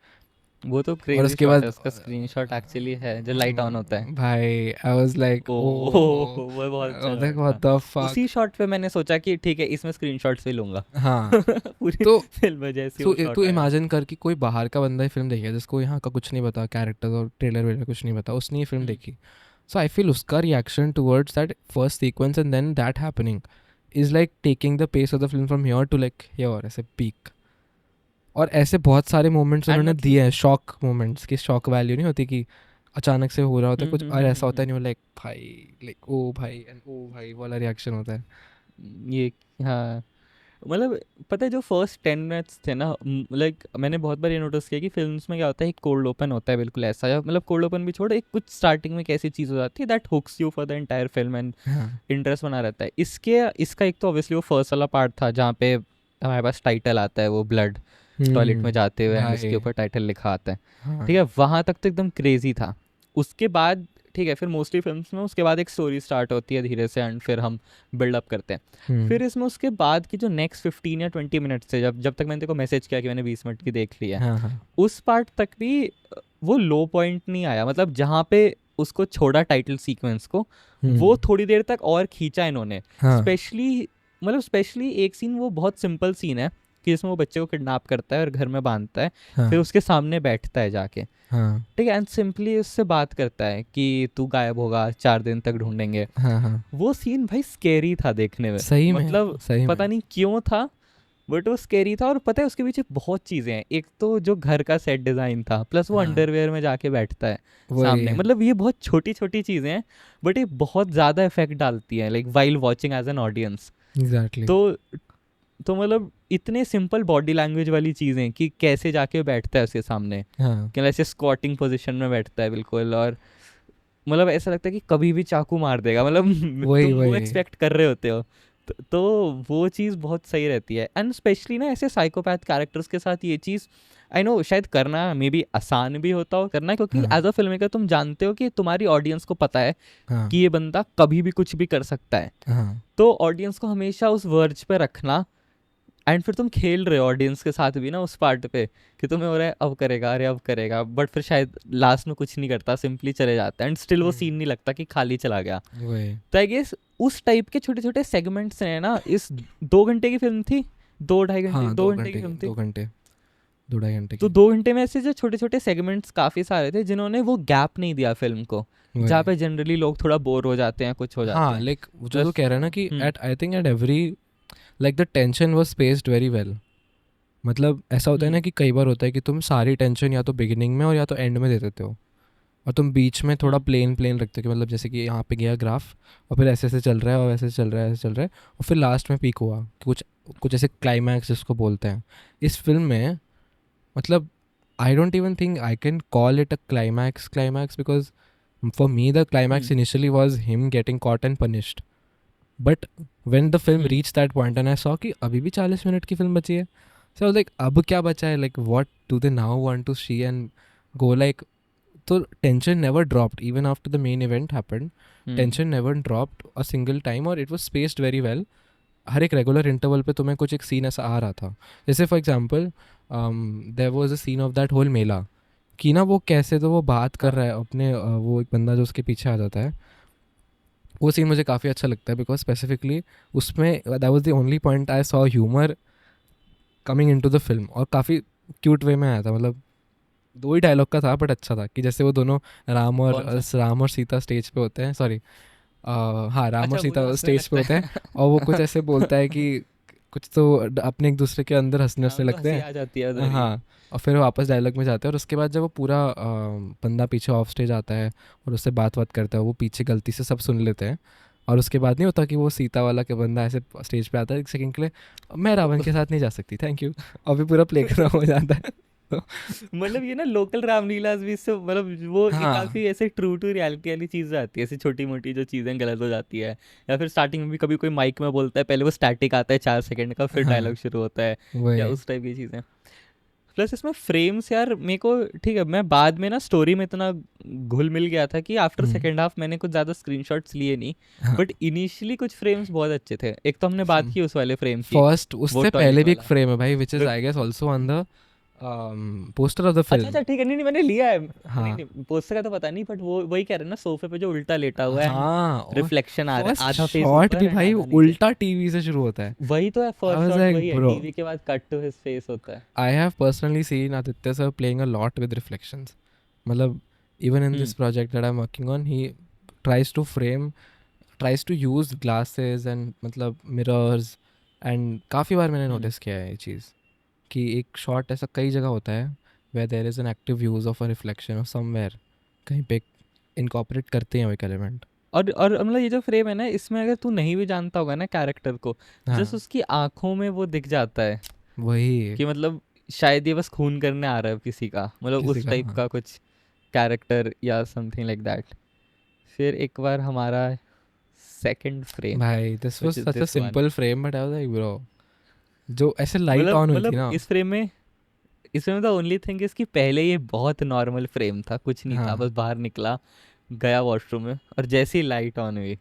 वो तो और क्रेजी उसके शॉट बाद है, उसका स्क्रीनशॉट एक्चुअली है जो लाइट ऑन होता है. भाई आई वाज लाइक ओह ओ वो बहुत अच्छा लाइक शॉट व्हाट था. The fuck. उसी शॉट पे मैंने सोचा कि ठीक है इसमें स्क्रीनशॉट्स भी लूंगा. हाँ पूरी तो फिल्म में जैसे तू वो तू शॉट आया. इमेजिन कर कि कोई बाहर का बंदा ये फिल्म देखे जिसको यहाँ का कुछ नहीं पता, कैरेक्टर्स और ट्रेलर वेलर कुछ नहीं पता, उसने ये फिल्म देखी. सो आई फील उसका reaction towards that first sequence and then that happening is like taking the pace of the film from here to like here, ऐसे पीक. और ऐसे बहुत सारे मोमेंट्स एंड उन्होंने मतलब दिए हैं, शॉक मोमेंट्स की शॉक वैल्यू नहीं होती कि अचानक से हो रहा होता है कुछ और ऐसा होता है नहीं, वो लाइक भाई लाइक ओ भाई एंड ओ भाई वाला रिएक्शन होता है. ये हाँ मतलब पता है जो फर्स्ट 10 मिनट्स थे ना, लाइक मैंने बहुत बार ये नोटिस किया कि फिल्म्स में क्या होता है, एक कोल्ड ओपन होता है बिल्कुल ऐसा, या मतलब कोल्ड ओपन भी छोड़, एक कुछ स्टार्टिंग में कैसी चीज़ हो जाती है that hooks you for the entire film and हाँ इंटरेस्ट बना रहता है. इसका एक तो ऑब्वियसली वो फर्स्ट वाला पार्ट था जहाँ पे हमारे पास टाइटल आता है, वो ब्लड टॉयलेट में जाते हुए एंड उसके भाई ऊपर टाइटल लिखा आता है. हाँ ठीक है, वहाँ तक तो एकदम क्रेजी था. उसके बाद ठीक है, फिर मोस्टली फिल्म्स में उसके बाद एक स्टोरी स्टार्ट होती है धीरे से एंड फिर हम बिल्डअप करते हैं. फिर इसमें उसके बाद की जो नेक्स्ट 15 या 20 मिनट्स थे, जब तक मैंने तेरे को मैसेज किया कि मैंने 20 मिनट की देख ली है, हाँ हाँ उस पार्ट तक भी वो लो पॉइंट नहीं आया. मतलब जहाँ पे उसको छोड़ा टाइटल सीक्वेंस को, वो थोड़ी देर तक और खींचा इन्होंने. हाँ स्पेशली एक सीन, वो बहुत सिंपल सीन है कि जिसमें वो बच्चे को किडनैप करता है और घर में बांधता है, हाँ फिर उसके सामने बैठता है जाके, हाँ ठीक है, एंड सिंपली उससे बात करता है कि तू गायब होगा, 4 दिन तक ढूंढेंगे. हाँ हाँ वो सीन भाई स्केरी था देखने में. सही में मतलब सही में. पता नहीं क्यों था, बट वो स्केरी था. और पता है उसके पीछे बहुत चीज़ें हैं. एक तो जो घर का सेट डिज़ाइन था, प्लस वो हाँ अंडरवेयर में जाके बैठता है वही सामने. मतलब ये बहुत छोटी छोटी चीज़ें हैं, बट ये बहुत ज़्यादा इफेक्ट डालती हैं, like while watching as an audience. Exactly. तो मतलब इतने सिंपल बॉडी लैंग्वेज वाली चीज़ें कि कैसे जाके बैठता है उसके सामने, हाँ कि ऐसे स्क्वाटिंग पोजीशन में बैठता है बिल्कुल, और मतलब ऐसा लगता है कि कभी भी चाकू मार देगा. मतलब वही तुम वो वही एक्सपेक्ट कर रहे होते हो. तो वो चीज़ बहुत सही रहती है. एंड स्पेशली ना ऐसे साइकोपैथ कैरेक्टर्स के साथ ये चीज़, आई नो शायद करना मे बी आसान भी होता हो करना, क्योंकि हाँ एज अ फिल्म मेकर तुम जानते हो कि तुम्हारी ऑडियंस को पता है हाँ कि ये बंदा कभी भी कुछ भी कर सकता है. हाँ तो ऑडियंस को हमेशा उस वर्ज पे रखना, एंड फिर तुम खेल रहे हो ऑडियंस के साथ भी ना उस पार्ट पे, कि तुम्हें हो रहा है अब करेगा, अरे अब करेगा, बट फिर शायद लास्ट में कुछ नहीं करता, सिंपली चले जाता है, एंड स्टिल वो सीन नहीं लगता कि खाली चला गया. वही. तो आई गेस उस टाइप के छोटे छोटे सेगमेंट्स हैं ना. इस 2 घंटे की फिल्म थी, 2 ढाई घंटे, हाँ 2 घंटे की फिल्म थी. 2 घंटे 2 ढाई घंटे तो की 2 घंटे में ऐसे जो छोटे छोटे सेगमेंट्स काफ़ी सारे थे जिन्होंने वो गैप नहीं दिया फिल्म को, जहाँ वही. पे जनरली लोग थोड़ा बोर हो जाते हैं, कुछ हो जाते हाँ हैं. लाइक जो तो प्लस कह रहा है ना कि hmm at I think at every like the tension was spaced very well. मतलब ऐसा होता है ना हम्म कि कई बार होता है कि तुम सारी टेंशन या तो बिगिनिंग में और या तो एंड में दे देते हो, और तुम बीच में थोड़ा प्लेन प्लेन रखते हो कि मतलब जैसे कि यहाँ पे गया ग्राफ और फिर ऐसे ऐसे चल रहा है और ऐसे चल रहा है, ऐसे चल रहा है, और फिर लास्ट में पीक हुआ कि कुछ कुछ ऐसे क्लाइमैक्स जिसको बोलते हैं इस फिल्म में. मतलब I don't even think I can call it a climax because for me the climax initially was him getting caught and punished. But when the film reach that point and I saw कि अभी भी 40 minute की film बची है, so like अब क्या बचा है, like what do they now want to see and go like. तो tension never dropped even after the main event happened. Tension never dropped a single time और it was spaced very well. हर एक regular interval पे तुम्हें कुछ एक scene ऐसा आ रहा था. जैसे for example there was a scene of that whole mela कि ना वो कैसे तो वो बात कर रहा है अपने वो एक बंदा जो उसके पीछे आ जाता है. वो सीन मुझे काफ़ी अच्छा लगता है बिकॉज स्पेसिफिकली उसमें that was the only point I saw humour coming into the film, और काफ़ी क्यूट वे में आया था. मतलब 2 ही डायलॉग का था बट अच्छा था कि जैसे वो दोनों कौन सा? राम और सीता स्टेज पे होते हैं, सॉरी हाँ राम और अच्छा मुझे सीता हंसने स्टेज पे लगता होते हैं है. और वो कुछ ऐसे बोलता है कि कुछ तो अपने एक दूसरे के अंदर हंसने हाँ हंसने मतलब लगते हंसी हैं. आ जाती है उधर ही. हाँ और फिर वो वापस डायलॉग में जाते हैं और उसके बाद जब वो पूरा बंदा पीछे ऑफ स्टेज आता है और उससे बात करता है, वो पीछे गलती से सब सुन लेते हैं. और उसके बाद नहीं होता कि वो सीता वाला के बंदा ऐसे स्टेज पे आता है एक सेकंड के लिए, मैं रावण के साथ नहीं जा सकती, थैंक यू, और फिर पूरा प्ले खत्म हो जाता है। तो मतलब ये ना लोकल रामलीलाज भी इससे मतलब वो ये हाँ काफी ऐसे ट्रू टू रियलिटी वाली चीज आती है, ऐसी छोटी मोटी जो चीजें गलत हो जाती है। या फिर स्टार्टिंग में भी कभी कोई माइक में बोलता है, पहले वो स्टैटिक आता है 4 सेकंड का, फिर डायलॉग हाँ शुरू होता है, या वही। उस टाइप की चीजें। प्लस इसमें फ्रेम्स यार मेरे को, ठीक है मैं बाद में ना स्टोरी में इतना घुल मिल गया था कि आफ्टर हम्म, सेकेंड हाफ मैंने कुछ ज़्यादा स्क्रीनशॉट्स लिए नहीं। हाँ बट इनिशियली कुछ फ्रेम्स बहुत अच्छे थे। एक तो हमने बात की उस वाले फ्रेम की, फर्स्ट वो उससे पहले टॉयलेट भी एक वाला। फ्रेम है भाई, विच इज फिर I guess also on the poster of the अच्छा फिल्म। अच्छा ठीक है, नहीं नहीं मैंने लिया है, नहीं हाँ नहीं पोस्टर का तो पता नहीं, बट वो वही कह रहे हैं ना, सोफे पे जो उल्टा लेटा हुआ है, हाँ, और रिफ्लेक्शन आ रहा है, फर्स्ट आधा फेस शॉट ऊपर भी एंड भाई आधा नीचे। उल्टा टीवी से शुरू होता है। वही तो है, आई फर्स्ट वाज शॉट लाइक वही है, ब्रो, टीवी के बाद कट टू हिज फेस होता है। I have personally seen Aditya sir playing a lot with reflections. मतलब even in this hmm project that I'm working on, he tries to frame, tries to use glasses and मतलब mirrors, and काफ़ी बार मैंने हम्म notice किया है ये चीज़ कि एक shot ऐसा कई जगह होता है where there is an active use of a reflection of somewhere, कहीं पे incorporate करते हैं वो एक element। और मतलब ये जो फ्रेम है ना, इसमें अगर तू नहीं भी जानता होगा ना कैरेक्टर को, जस्ट हाँ उसकी आंखों में वो दिख जाता है वही, कि मतलब शायद ये बस खून करने आ रहा है किसी का, मतलब किसी उस का टाइप हाँ। का कुछ कैरेक्टर या समथिंग लाइक दैट। फिर एक बार हमारा सेकंड फ्रेम, भाई this which was is such a this one. simple frame but I was like bro, जो ऐसे लाइट मतलब ऑन हुई थी मतलब ना। इस फ्रेम में द ओनली थिंग इसकी, पहले ये बहुत नॉर्मल फ्रेम था, कुछ नहीं था, बस हाँ बाहर निकला, गया वॉशरूम में, और जैसे ही लाइट ऑन हुई,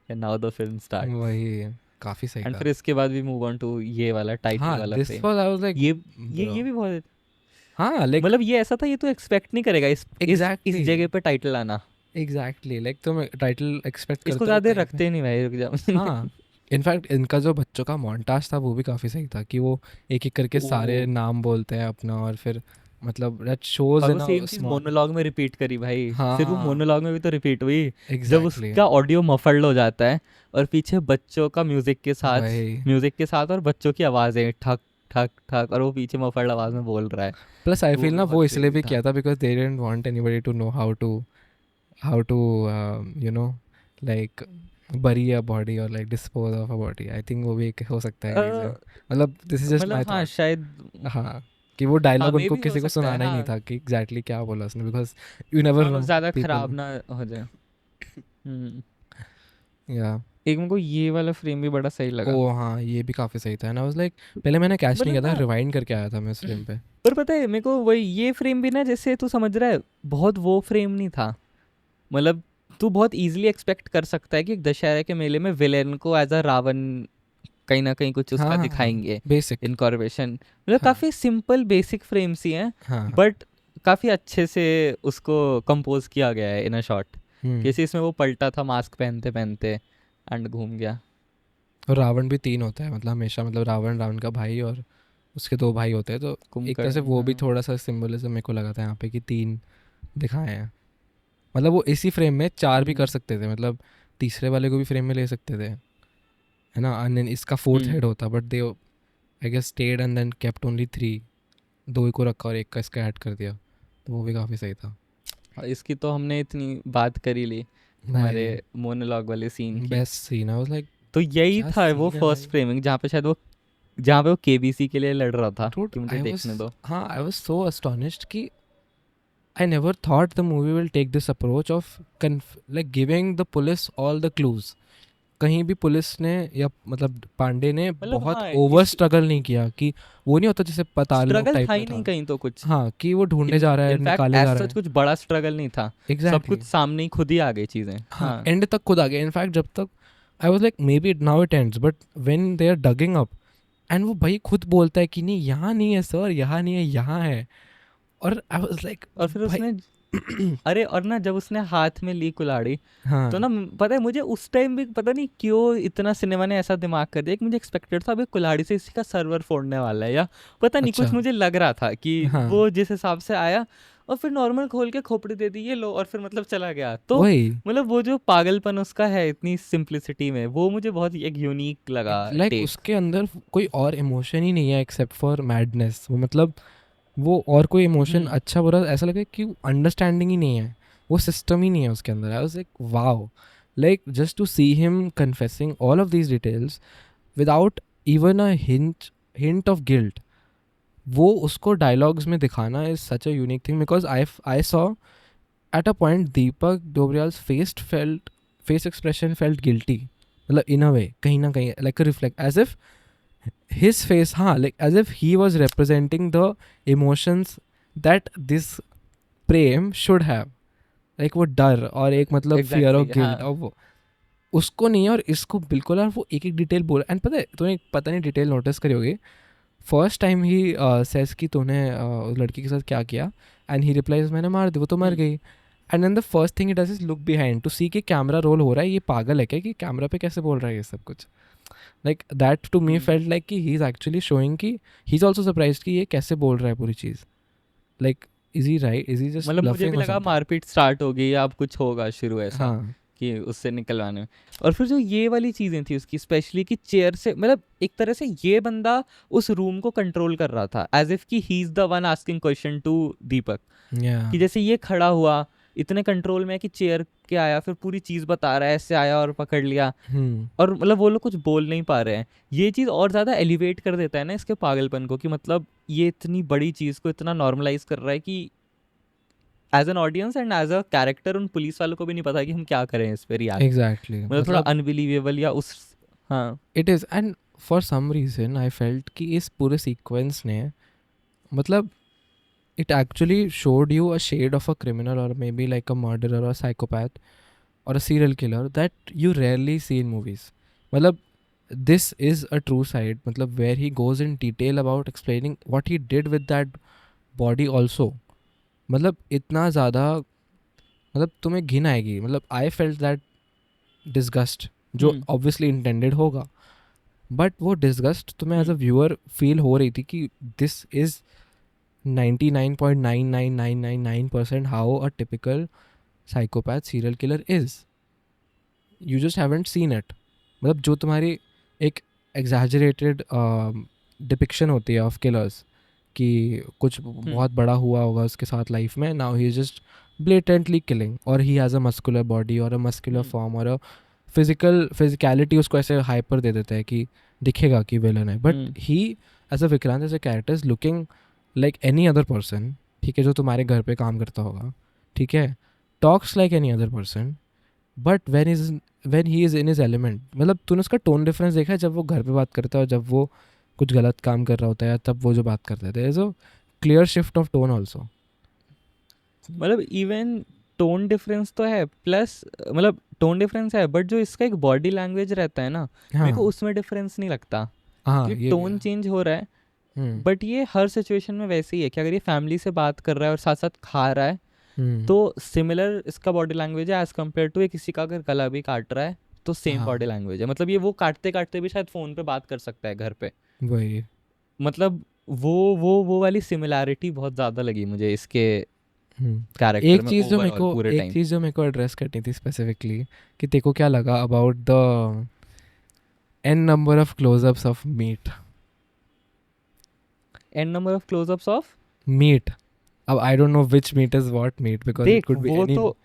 नाउ द फिल्म स्टार्ट। वही, काफ़ी सही एंड था। फिर इसके बाद भी मूव ऑन टू ये वाला टाइटल हाँ वाला this frame. Was I was like ये ब्रो, ये भी बहुत, हाँ लाइक मतलब ये ऐसा था, ये तो एक्सपेक्ट नहीं करेगा इस एग्जैक्टली, जगह पे टाइटल आना। एग्जैक्टली लाइक तुम टाइटल एक्सपेक्ट इसको करते हो ज्यादा कहीं पे। रखते नहीं भाई, रुक जाओ। हाँ इनफैक्ट इनका जो बच्चों का मोन्टाज था वो भी काफ़ी सही था कि वो एक एक करके सारे ओ, नाम बोलते हैं अपना, और फिर मतलब दैट शोज और इन वो अ सेम चीज स्मॉल। मोनोलॉग में रिपीट करी भाई, फिर वो हाँ मोनोलॉग में भी तो रिपीट हुई, जब एग्जैक्टली उसका ऑडियो मफल्ड हो जाता है, और पीछे बच्चों का वही। म्यूजिक के साथ और बच्चों की आवाज़ें ठक ठक ठक, और वो पीछे मफल्ड आवाज़ में बोल रहा है। प्लस आई वो फील भी ना वो बहुत इसलिए क्रेजी भी था। किया था because they didn't want anybody to know how to you know like bury a body or like dispose of a body, I think वो भी एक हो सकता है रीज़न, मतलब दिस इज जस्ट मतलब माई हाँ थॉट। शायद, हाँ कि वो हाँ डायलॉग मे उनको भी हो किसी को सकता है, सुनाना ही नहीं हाँ। था कि एग्जैक्टली क्या बोला उसने, बिकॉज यू नेवर हाँ नो बस ज़्यादा पीपल। खराब ना हो जाए। हम्म या एक मेरे को ये वाला फ्रेम भी बड़ा सही ओ लगा। हाँ ये भी काफ़ी सही था, एंड आई वाज लाइक पहले मैंने कैच नहीं मतलब किया था, ना, रिवाइंड करके आया था मैं इस फ्रेम पे। पर पता है मेरे को वही ये फ्रेम भी ना, जैसे तू समझ रहा है, बहुत वो फ्रेम नहीं था। मतलब तू बहुत इजीली एक्सपेक्ट कर सकता है कि एक दशहरे के मेले में विलेन को एज अ रावण कहीं ना कहीं कुछ हाँ उसका हाँ हाँ दिखाएंगे, बेसिक। इनकॉर्पोरेशन। मतलब हाँ काफ़ी सिंपल बेसिक फ्रेम्स ही हैं, हाँ बट काफ़ी अच्छे से उसको कंपोज किया गया है इन अ शॉट। हम्म। किसी इसमें वो पलटा था मास्क पहनते पहनते एंड घूम गया। और रावण भी तीन होता है मतलब हमेशा, मतलब रावण, रावण का भाई और उसके दो भाई होते हैं, तो एक तरह से कुंभकर्ण वो भी हाँ। थोड़ा सा सिंबलिज्म मेरे को लगा था यहाँ पे कि तीन दिखाए हैं। मतलब वो इसी फ्रेम में चार भी कर हम्म सकते थे, मतलब तीसरे वाले को भी फ्रेम में ले सकते थे, है ना, एंड देन इसका फोर्थ हम्म हेड होता, but they I guess stayed and then kept only three, दो ही को रखा और एक का इसका ऐड कर दिया, तो वो भी काफ़ी सही था और इसकी तो हमने इतनी बात कर ही ली, हमारे भाई। मोनोलॉग वाले सीन की। Best scene, I was like तो यही क्या था वो सीन है फर्स्ट भाई। फ्रेमिंग, जहाँ पे शायद वो, जहाँ पे वो केबीसी के लिए लड़ रहा था डूड कि मुझे आई वाज, देखने दो। हाँ आई वाज सो अस्टोनिश्ड कि I never thought the movie will take this approach of like giving the police all the clues. कहीं भी पुलिस ने या मतलब पांडे ने मतलब बहुत हाँ ओवर इस स्ट्रगल नहीं किया कि वो नहीं होता जैसे पताल लोक स्ट्रगल टाइप था में ही नहीं था। कहीं तो कुछ। हाँ कि वो ढूंढने जा रहा है, इनफैक्ट निकाले एज जा रहा सच है। कुछ बड़ा स्ट्रगल नहीं था, सब एग्जैक्टली कुछ सामने ही खुद ही आ गई चीज़ें। हाँ हाँ एंड तक खुद आ गया, इनफैक्ट जब तक I was like may be now it ends, but when they are digging up and वो भाई खुद बोलता है कि नहीं यहाँ नहीं है सर, यहाँ नहीं है, यहाँ है। और आई वाज लाइक और फिर भाई उसने, अरे और ना जब उसने हाथ में ली कुल्हाड़ी, तो हाँ ना पता है मुझे उस टाइम भी पता नहीं क्यों इतना सिनेमा ने ऐसा दिमाग कर दिया कि मुझे एक्सपेक्टेड था अभी कुल्हाड़ी से इसी का सर्वर फोड़ने वाला है, या पता नहीं अच्छा कुछ मुझे लग रहा था कि हाँ वो जिस हिसाब से आया, और फिर नॉर्मल खोल के खोपड़ी दे दी ये लो, और फिर मतलब चला गया। तो वही मतलब वो जो पागलपन उसका है इतनी सिंप्लिसिटी में, वो मुझे बहुत एक यूनिक लगा लाइक टेक। उसके अंदर कोई और इमोशन ही नहीं है एक्सेप्ट फॉर मैडनेस, वो मतलब वो और कोई इमोशन हम्म अच्छा बुरा ऐसा लगे कि अंडरस्टैंडिंग ही नहीं है, वो सिस्टम ही नहीं है उसके अंदर। आई was like wow, like just to see him confessing all of these details without even a hint of guilt, वो उसको डायलॉग्स में दिखाना is such a unique thing because I saw at a point Deepak Dobriyal's face expression felt guilty, मतलब in a way कहीं ना कहीं like reflect as if his face, हाँ, like as if he was representing the emotions that this Prem should have, like वो डर और एक मतलब फियर एग्जैक्टली ऑफ गिल्ट, हाँ. और वो उसको नहीं है और इसको बिल्कुल, और वो एक एक डिटेल बोला। एंड पता है तूने पता नहीं डिटेल नोटिस करी होगी, फर्स्ट टाइम ही सेज कि तूने उस लड़की के साथ क्या किया, एंड ही रिप्लाइज मैंने मार दी, वो तो मर गई। And then the first thing it does is look behind to see कि कैमरा रोल हो रहा है, ये पागल है क्या कि कैमरा पे कैसे बोल रहा है ये सब कुछ। Like that to me felt like कि ही इज़ एक्चुअली शोइंग कि ही इज़ ऑल्सो सरप्राइज कि ये कैसे बोल रहा है पूरी चीज़। Like is he right, is he just मतलब मुझे ब्लफिंग भी और लगा समथिंग। मारपीट स्टार्ट हो गई, अब कुछ होगा शुरू ऐसा हाँ कि उससे निकलवाने में. और फिर जो ये वाली चीज़ें थी उसकी, स्पेशली कि चेयर से, मतलब एक तरह से ये बंदा उस रूम को कंट्रोल कर रहा था, एज इफ कि he is the one asking question to Deepak. या कि जैसे ये खड़ा हुआ इतने कंट्रोल में है कि चेयर के आया, फिर पूरी चीज़ बता रहा है, ऐसे आया और पकड़ लिया, और मतलब वो लोग कुछ बोल नहीं पा रहे हैं. ये चीज़ और ज़्यादा एलिवेट कर देता है ना इसके पागलपन को, कि मतलब ये इतनी बड़ी चीज़ को इतना नॉर्मलाइज कर रहा है कि as an audience and as a character उन पुलिस वालों को भी नहीं पता कि हम क्या करें इस पे रिएक्ट. एग्जैक्टली, मतलब थोड़ा मतलब अनबिलीवेबल या उस. हाँ. It is, and for some reason I felt कि इस पूरे सीक्वेंस ने, मतलब it actually showed you a shade of a criminal or maybe like a murderer or psychopath or a serial killer that you rarely see in movies. मतलब this is a true side, मतलब where he goes in detail about explaining what he did with that body also. मतलब इतना ज़्यादा, मतलब तुम्हें घिन आएगी, मतलब आई फेल्ट दैट डिस्गस्ट जो ऑब्वियसली इंटेंडेड होगा, बट वो डिस्गस्ट तुम्हें एज अ व्यूअर फील हो रही थी कि this is 99.99999% how a typical psychopath serial killer is. You just haven't seen it. मतलब जो तुम्हारी एक exaggerated डिपिक्शन होती है ऑफ किलर्स कि कुछ बहुत बड़ा हुआ होगा उसके साथ लाइफ में, now he is just blatantly killing, और he has a muscular body और अ मस्कुलर फॉर्म और अ फिजिकलिटी उसको ऐसे हाइपर दे देता है कि दिखेगा कि विलन है, but he as a Vikrant as a character is looking like any other person, ठीक है, जो तुम्हारे घर पे काम करता होगा, ठीक है, talks like any other person, but when he is in his element, मतलब तूने उसका टोन डिफरेंस देखा है जब वो घर पे बात करता है और जब वो कुछ गलत काम कर रहा होता है, तब वो जो बात करता है, there is a clear shift of tone also. मतलब इवन टोन डिफरेंस तो है, प्लस मतलब टोन डिफरेंस है, बट जो इसका एक बॉडी लैंग्वेज रहता है ना, मेरे को उसमें डिफरेंस नहीं लगता. हाँ कि ये टोन चेंज हो रहा है, बट ये हर सिचुएशन में वैसे ही है कि अगर ये फैमिली से बात कर रहा है और साथ साथ खा रहा है, तो सिमिलर इसका बॉडी लैंग्वेज है एज कम्पेयर टू किसी का अगर गला भी काट रहा है तो सेम बॉडी लैंग्वेज है. मतलब ये वो काटते काटते भी शायद फ़ोन पे बात कर सकता है घर पे. वही. मतलब वो वाली सिमिलैरिटी बहुत ज़्यादा लगी मुझे इसके कैरेक्टर एक में चीज़ जो मेरे ओवरऑल को पूरे एक टाइम. चीज़ जो मेरे को एड्रेस करनी थी स्पेसिफिकली, कि तेरे को क्या लगा about the N number of closeups of meat. N number of closeups of meat, अब I don't know which meat is what meat because it देख कुड बी वो तो.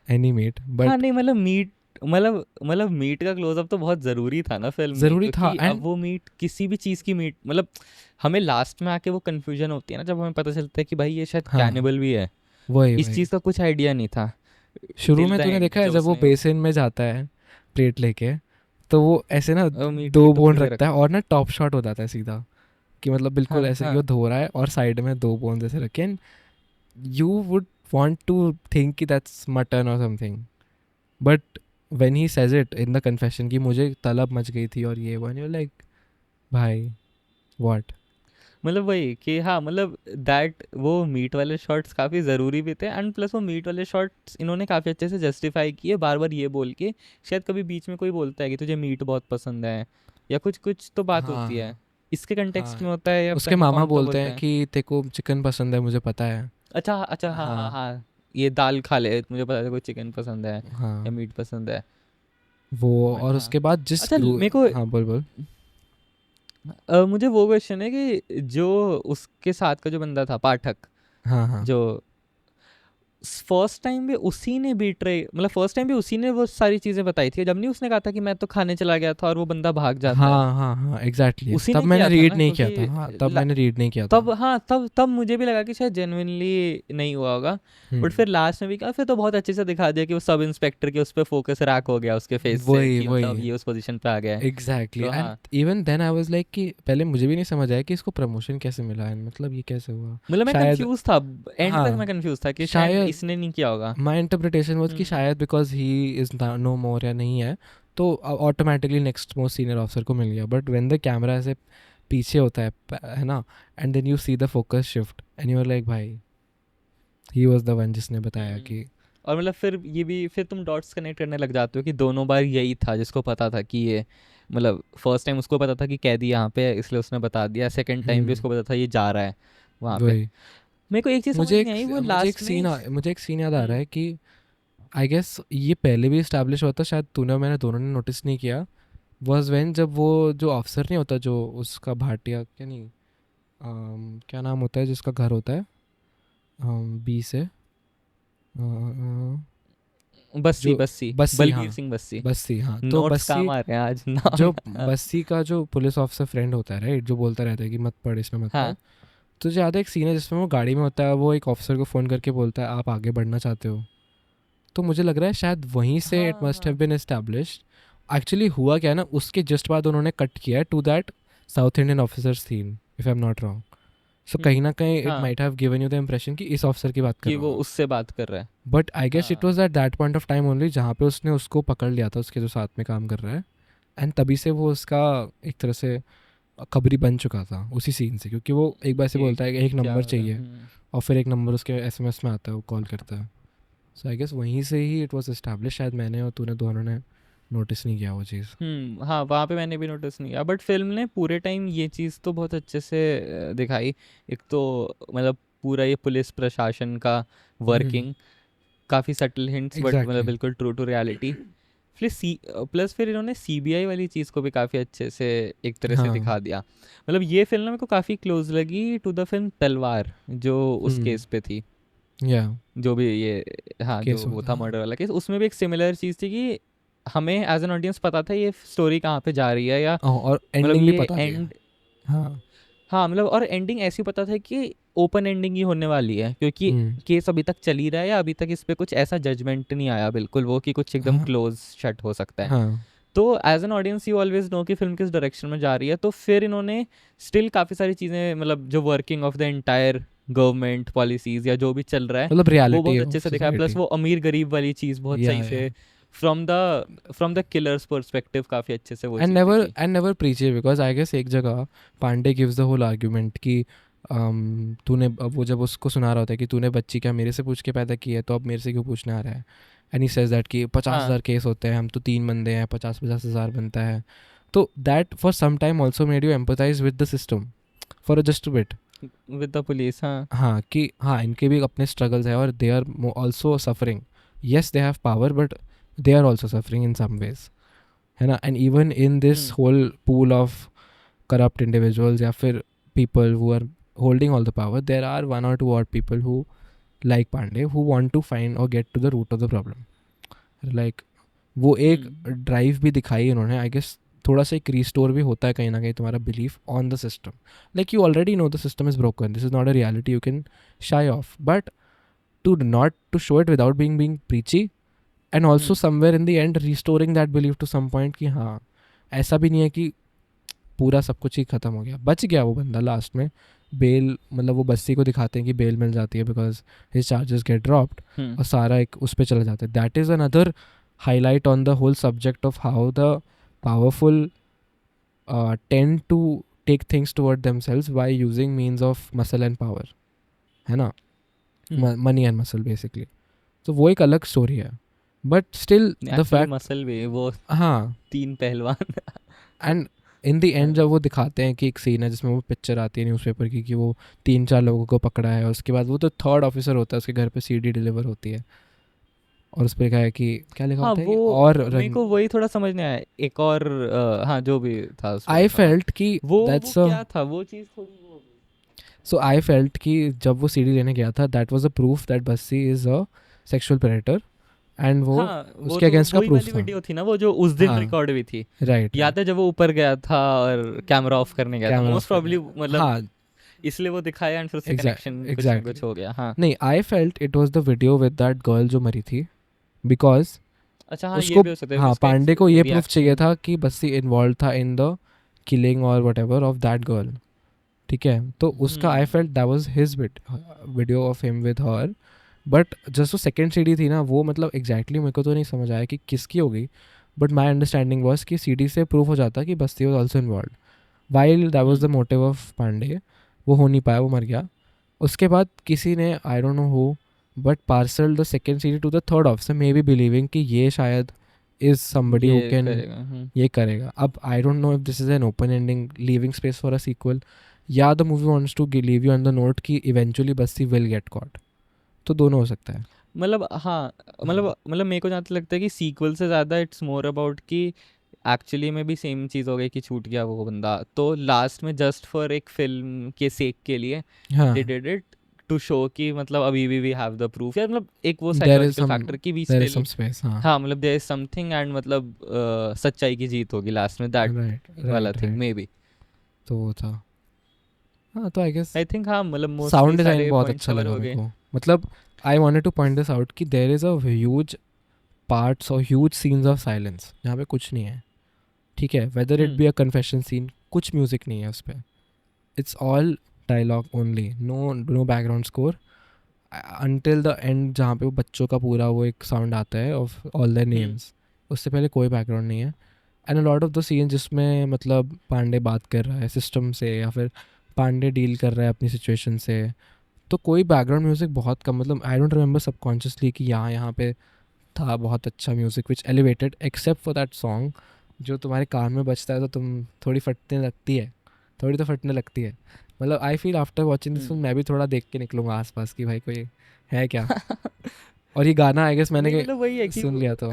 एनी मीट, हाँ बट नहीं मतलब मीट, मतलब मीट का close up तो बहुत ज़रूरी था ना फिल्म में, ज़रूरी था. क्योंकि अब एंड वो मीट किसी भी चीज़ की मीट, मतलब हमें लास्ट में आके वो कन्फ्यूजन होती है ना जब हमें पता चलता है कि भाई ये शायद हाँ कैनिबल भी है. वही इस वही चीज़ का कुछ आइडिया नहीं था शुरू टिल में द तूने एंड देखा है जब जब वो उसने बेसिन में जाता है प्लेट लेके, तो वो ऐसे ना मीट की दो बोन टुकड़े रखता है रखा. और ना टॉप शॉट हो जाता है सीधा, कि मतलब बिल्कुल हाँ ऐसे कि वो हाँ. धो रहा है और साइड में दो बोन जैसे रखे, and you would want to think कि दैट्स मटन और something, but when he says it in the confession कि मुझे तलब मच गई थी और ये वन, यू लाइक भाई व्हाट. मतलब वही कि हाँ, मतलब दैट वो मीट वाले शॉट्स काफ़ी ज़रूरी भी थे, एंड प्लस वो मीट वाले शॉट्स इन्होंने काफ़ी अच्छे से जस्टिफाई किए बार बार ये बोल के. शायद कभी बीच में कोई बोलता है कि तुझे मीट बहुत पसंद है, या कुछ कुछ तो बात होती है, हाँ इसके कंटेक्स्ट हाँ, में होता है, या पता उसके नहीं मामा कौन तो बोलते बोलता हैं है. कि तेरे को चिकन पसंद है मुझे पता है. अच्छा अच्छा, हाँ हाँ हाँ हाँ, ये दाल खा ले, मुझे पता है कोई चिकन पसंद है या हाँ मीट पसंद है. वो, बट और हाँ. उसके बाद जिस अच्छा मेरे को हाँ बोल बोल. मुझे वो क्वेश्चन है कि जो उसके साथ का जो बंदा था पाठक, हाँ हाँ जो फर्स्ट टाइम भी उसी ने बीट्रे, मतलब फर्स्ट टाइम भी उसी ने वो सारी चीज़ें बताई थी, जब नहीं उसने कहा था कि मैं तो खाने चला गया था और वो बंदा भाग जाता है, हाँ हाँ हाँ एग्जैक्टली उसी तब ने मैंने किया था रीड ना, नहीं किया था, क्योंकि हाँ तब मैंने रीड नहीं किया था। तब हाँ तब मुझे भी लगा कि शायद जेन्युइनली नहीं हुआ होगा, बट फिर लास्ट में भी कहा, फिर तो बहुत अच्छे से दिखा दिया कि वो सब इंस्पेक्टर के उस पर फोकस रैक हो गया उसके फेस से वही कि मतलब वही ये उस पोजीशन पे आ गया है। एग्जैक्टली तो एंड हाँ, even then I was like कि पहले मुझे भी नहीं समझ आया कि इसको प्रमोशन कैसे मिला है, मतलब ये कैसे हुआ। मतलब मैं शायद कंफ्यूज था, एंड तक मैं हाँ कंफ्यूज था कि शायद शायद इसने नहीं किया होगा। माई इंटरप्रिटेशन वाज कि हम्म शायद बिकॉज ही इज नो मोर या नहीं है तो automatically next most senior officer को मिल गया, बट व्हेन द कैमरा ऐसे पीछे होता है ना, and then you see the focus shift and you are like भाई ही वाज द वन जिसने बताया हम्म। कि और मतलब फिर ये भी, फिर तुम डॉट्स कनेक्ट करने लग जाते हो कि दोनों बार यही था जिसको पता था कि ये, मतलब फर्स्ट टाइम उसको पता था कि कैदी यहाँ पे है इसलिए उसने बता दिया, सेकंड टाइम भी उसको पता था ये जा रहा है वहाँ पे। वही मेरे को एक चीज़ समझ नहीं आई, वो लास्ट में मुझे एक सीन याद आ रहा हम्म है कि आई गेस ये पहले भी इस्टेब्लिश हुआ था, शायद तूने और मैंने दोनों ने नोटिस नहीं किया, वॉज व्हेन जब वो जो ऑफिसर नहीं होता जो उसका भाटिया क्या नहीं क्या नाम होता है जिसका घर होता है बी से बस्सी जो बस्सी बस्सी, बलबीर हाँ सिंह बस्सी। बस्सी, हाँ तो नोट्स काम बस्सी आ रहे हैं आज नाम। जो बस्सी का जो पुलिस ऑफिसर फ्रेंड होता है राइट, जो बोलता रहता है कि मत पढ़ इसमें मत पढ़। हाँ तो ज़्यादा एक सीन है जिसमें वो गाड़ी में होता है, वो एक ऑफिसर को फ़ोन करके बोलता है आप आगे बढ़ना चाहते हो, तो मुझे लग रहा है शायद वहीं से इट हाँ मस्ट हैव हाँ बिन एस्टैब्लिश्ड। एक्चुअली हुआ क्या है ना, उसके जस्ट बाद उन्होंने कट किया to that South Indian officers theme if I am not wrong. So कहीं ना कहीं इट हाँ might have given you the impression कि इस ऑफिसर की बात कर कि रहा वो हूँ, उससे बात कर रहा है। बट आई गेस इट हाँ was at that point of time only जहाँ पे उसने उसको पकड़ लिया था उसके जो साथ में काम कर रहा है, एंड तभी से वो उसका एक तरह से खबरी बन चुका था उसी सीन से, क्योंकि वो एक बार से कि बोलता है कि एक क्या नंबर हो रहा है। चाहिए और फिर एक नंबर उसके एसएमएस में आता है, वो कॉल करता है। सो आई गेस वहीं से ही इट वाज एस्टैब्लिश, शायद मैंने और तूने दोनों ने नोटिस नहीं किया वो चीज़। हाँ वहाँ पे मैंने भी नोटिस नहीं किया, बट फिल्म ने पूरे टाइम ये चीज़ तो बहुत अच्छे से दिखाई। एक तो मतलब पूरा ये पुलिस प्रशासन का वर्किंग, काफ़ी सटल हिंट्स बट मतलब एग्जैक्टली बिल्कुल ट्रू टू रियलिटी। प्लस फिर इन्होंने सीबीआई वाली चीज़ को भी काफ़ी अच्छे से एक तरह से हाँ दिखा दिया। मतलब ये फिल्म ना मेरे को काफ़ी क्लोज लगी टू द फिल्म तलवार, जो उस केस पे थी, या जो भी ये, हाँ जो केस वो होता था हाँ मर्डर वाला केस, उसमें भी एक सिमिलर चीज़ थी कि हमें एज एन ऑडियंस पता था ये स्टोरी कहाँ पे जा रही है, या और मतलब एंडिंग भी ये पता थी। एंड, हाँ हाँ मतलब और एंडिंग ऐसी पता था कि ओपन एंडिंग ही होने वाली है, क्योंकि केस अभी तक चल ही रहा है, या अभी तक इस पे कुछ ऐसा जजमेंट नहीं आया बिल्कुल वो कि कुछ एकदम हाँ क्लोज शट हो सकता है। हाँ तो as an audience you always know कि फिल्म किस डायरेक्शन में जा रही है, तो फिर इन्होंने स्टिल काफ़ी सारी चीज़ें, मतलब जो working of the entire government policies या जो भी चल रहा है मतलब वो रियलिटी बहुत ऑफ अच्छे से दिखाया, प्लस सोसाइटी। वो अमीर गरीब वाली चीज़ बहुत सही या से फ्रॉम द किलर्स पर्सपेक्टिव काफ़ी अच्छे से वो एंड चीज़ दिखी। Never preach it, because I guess एक जगह Pandey gives the whole argument कि तूने अब वो जब उसको सुना रहा होता है कि तूने बच्ची क्या मेरे से पूछ के पैदा की है तो अब मेरे से क्यों पूछने आ रहा है, एंड ही सेज दैट कि 50,000 हाँ केस होते हैं, हम तो 3 बंदे हैं, 50,000 बनता है। तो that for some time also made you empathize with the system for just bit. With the police. हाँ हाँ कि हाँ इनके भी अपने स्ट्रगल्स है और they are also suffering, yes they have power but they are also suffering in some ways, है ना। And even in this hmm whole pool of corrupt individuals या फिर people who are holding all the power, there are one or two odd people who like Pandey who want to find or get to the root of the problem, like वो एक हम्म drive भी दिखाई उन्होंने I guess, थोड़ा सा एक restore भी होता है कहीं ना कहीं तुम्हारा belief on the system, like you already know the system is broken, this is not a reality you can shy off, but to not to show it without being preachy, and also hmm somewhere in the end restoring that belief to some point कि हाँ ऐसा भी नहीं है कि पूरा सब कुछ ही ख़त्म हो गया, बच गया वो बंदा लास्ट में। बेल मतलब वो बस्सी को दिखाते हैं कि बेल मिल जाती है because his charges get dropped, और सारा एक उस पर चला जाता है। That is another highlight on the whole subject of how the powerful tend to take things toward themselves by using means of muscle and power, है ना, मनी एंड मसल बेसिकली। तो वो एक अलग स्टोरी है, but still the actually fact, muscle भी वो हाँ, 3 पहलवान। एंड इन द एंड जब वो दिखाते हैं कि एक सीन है जिसमें वो पिक्चर आती है न्यूज़पेपर की कि वो 3-4 लोगों को पकड़ा है, और उसके बाद वो तो थर्ड ऑफिसर होता है, उसके घर पे सीडी डिलीवर होती है और उस पर लिखा है कि क्या लिखा हाँ होता है कि वो और मेरे रंग। को वही थोड़ा समझ नहीं आया, एक और हाँ जो भी था उसमें आई लिखा था, फेल्ट कि वो दैट्स अ क्या था वो चीज़ थोड़ी वो हो गई। सो आई फेल्ट कि जब वो सीडी लेने गया था that was a proof that Bassi is a sexual predator, and वो हाँ, वो उसके तो अगेंस्ट का वही प्रूफ वाली था। वीडियो थी ना वो जो उस दिन हाँ, रिकॉर्ड हुई थी। राइट राइट, याद है जब वो ऊपर गया था और कैमरा ऑफ करने गया था, कैमरा मोस्ट ऑफ करने, प्रॉब्ली मतलब हाँ, इसलिए वो दिखाया एंड फिर उससे कनेक्शन कुछ ना एग्जैक्टली। कुछ हो गया। हाँ, नहीं, I felt it was the video with that girl जो मरी थी, बिकॉज अच्छा हाँ, ये उसको, भी हो सकता है हाँ, उसका पांडे को ये प्रूफ चाहिए रिएक्शन। था कि बस्सी इन्वॉल्व था इन द किलिंग और what ever of that girl, ठीक है। तो उसका I felt that was his video of him with her. But just वो सेकेंड सीडी थी ना, वो मतलब एग्जैक्टली मेरे को तो नहीं समझ आया कि किसकी होगी, बट माई अंडरस्टैंडिंग वॉज कि सीडी से प्रूफ हो जाता कि Basti was also involve, while that was the motive of Pandey. वो हो नहीं पाया, वो मर गया। उसके बाद किसी ने, I don't know who, but parcel the second CD to the third officer, maybe believing कि ये शायद इज समबडी हु ये कैन करेगा। ये करेगा। अब I don't know if this is an open ending leaving space for a sequel, या the movie wants to leave you on the note कि eventually Bassi will get caught. तो दोनों हो सकता है। मतलब हाँ, हाँ, मतलब मेरे को जहाँ तक लगता है कि सीक्वल से ज़्यादा इट्स मोर अबाउट कि एक्चुअली में भी सेम चीज़ हो गई कि छूट गया वो बंदा, तो लास्ट में जस्ट फॉर एक फिल्म के सेक के लिए दे हाँ, डिड इट टू शो कि मतलब अभी भी वी हैव द प्रूफ, या मतलब एक वो there is psychological some factor कि we there is still. Some space, हाँ, हाँ, मतलब देयर इज समथिंग एंड मतलब सच्चाई की जीत होगी लास्ट में, दैट राइट वाला right thing right. May be. तो वो था। हाँ, तो आई गेस आई थिंक हाँ, मतलब मोस्टली साउंड डिज़ाइन सारे बहुत पॉइंट्स अच्छा कवर लगा हो मेरे गए। को। मतलब I wanted to point this out कि there is a huge parts और ह्यूज सीन्स ऑफ साइलेंस जहाँ पे कुछ नहीं है, ठीक है। Whether it hmm be a confession scene, कुछ म्यूजिक नहीं है उस पर, it's all dialogue only, no no background score until the end, जहाँ पे वो बच्चों का पूरा वो एक साउंड आता है of all there hmm names. उससे पहले कोई बैकग्राउंड नहीं है। And a lot of the scene जिसमें मतलब पांडे बात कर रहा है सिस्टम से, या फिर पांडे डील कर रहा है अपनी सिचुएशन से, तो कोई बैकग्राउंड म्यूजिक बहुत कम। मतलब आई डोंट रिमेंबर सबकॉन्शियसली कि यहाँ यहाँ पे था बहुत अच्छा music which elevated, except for that song जो तुम्हारे कान में बजता है तो तुम थोड़ी फटने लगती है, थोड़ी तो फटने लगती है। मतलब I feel after watching this film hmm. मैं भी थोड़ा देख के निकलूंगा आसपास कि भाई कोई है क्या। और ये गाना आई गेस मैंने नहीं मतलब वही है कि सुन लिया तो।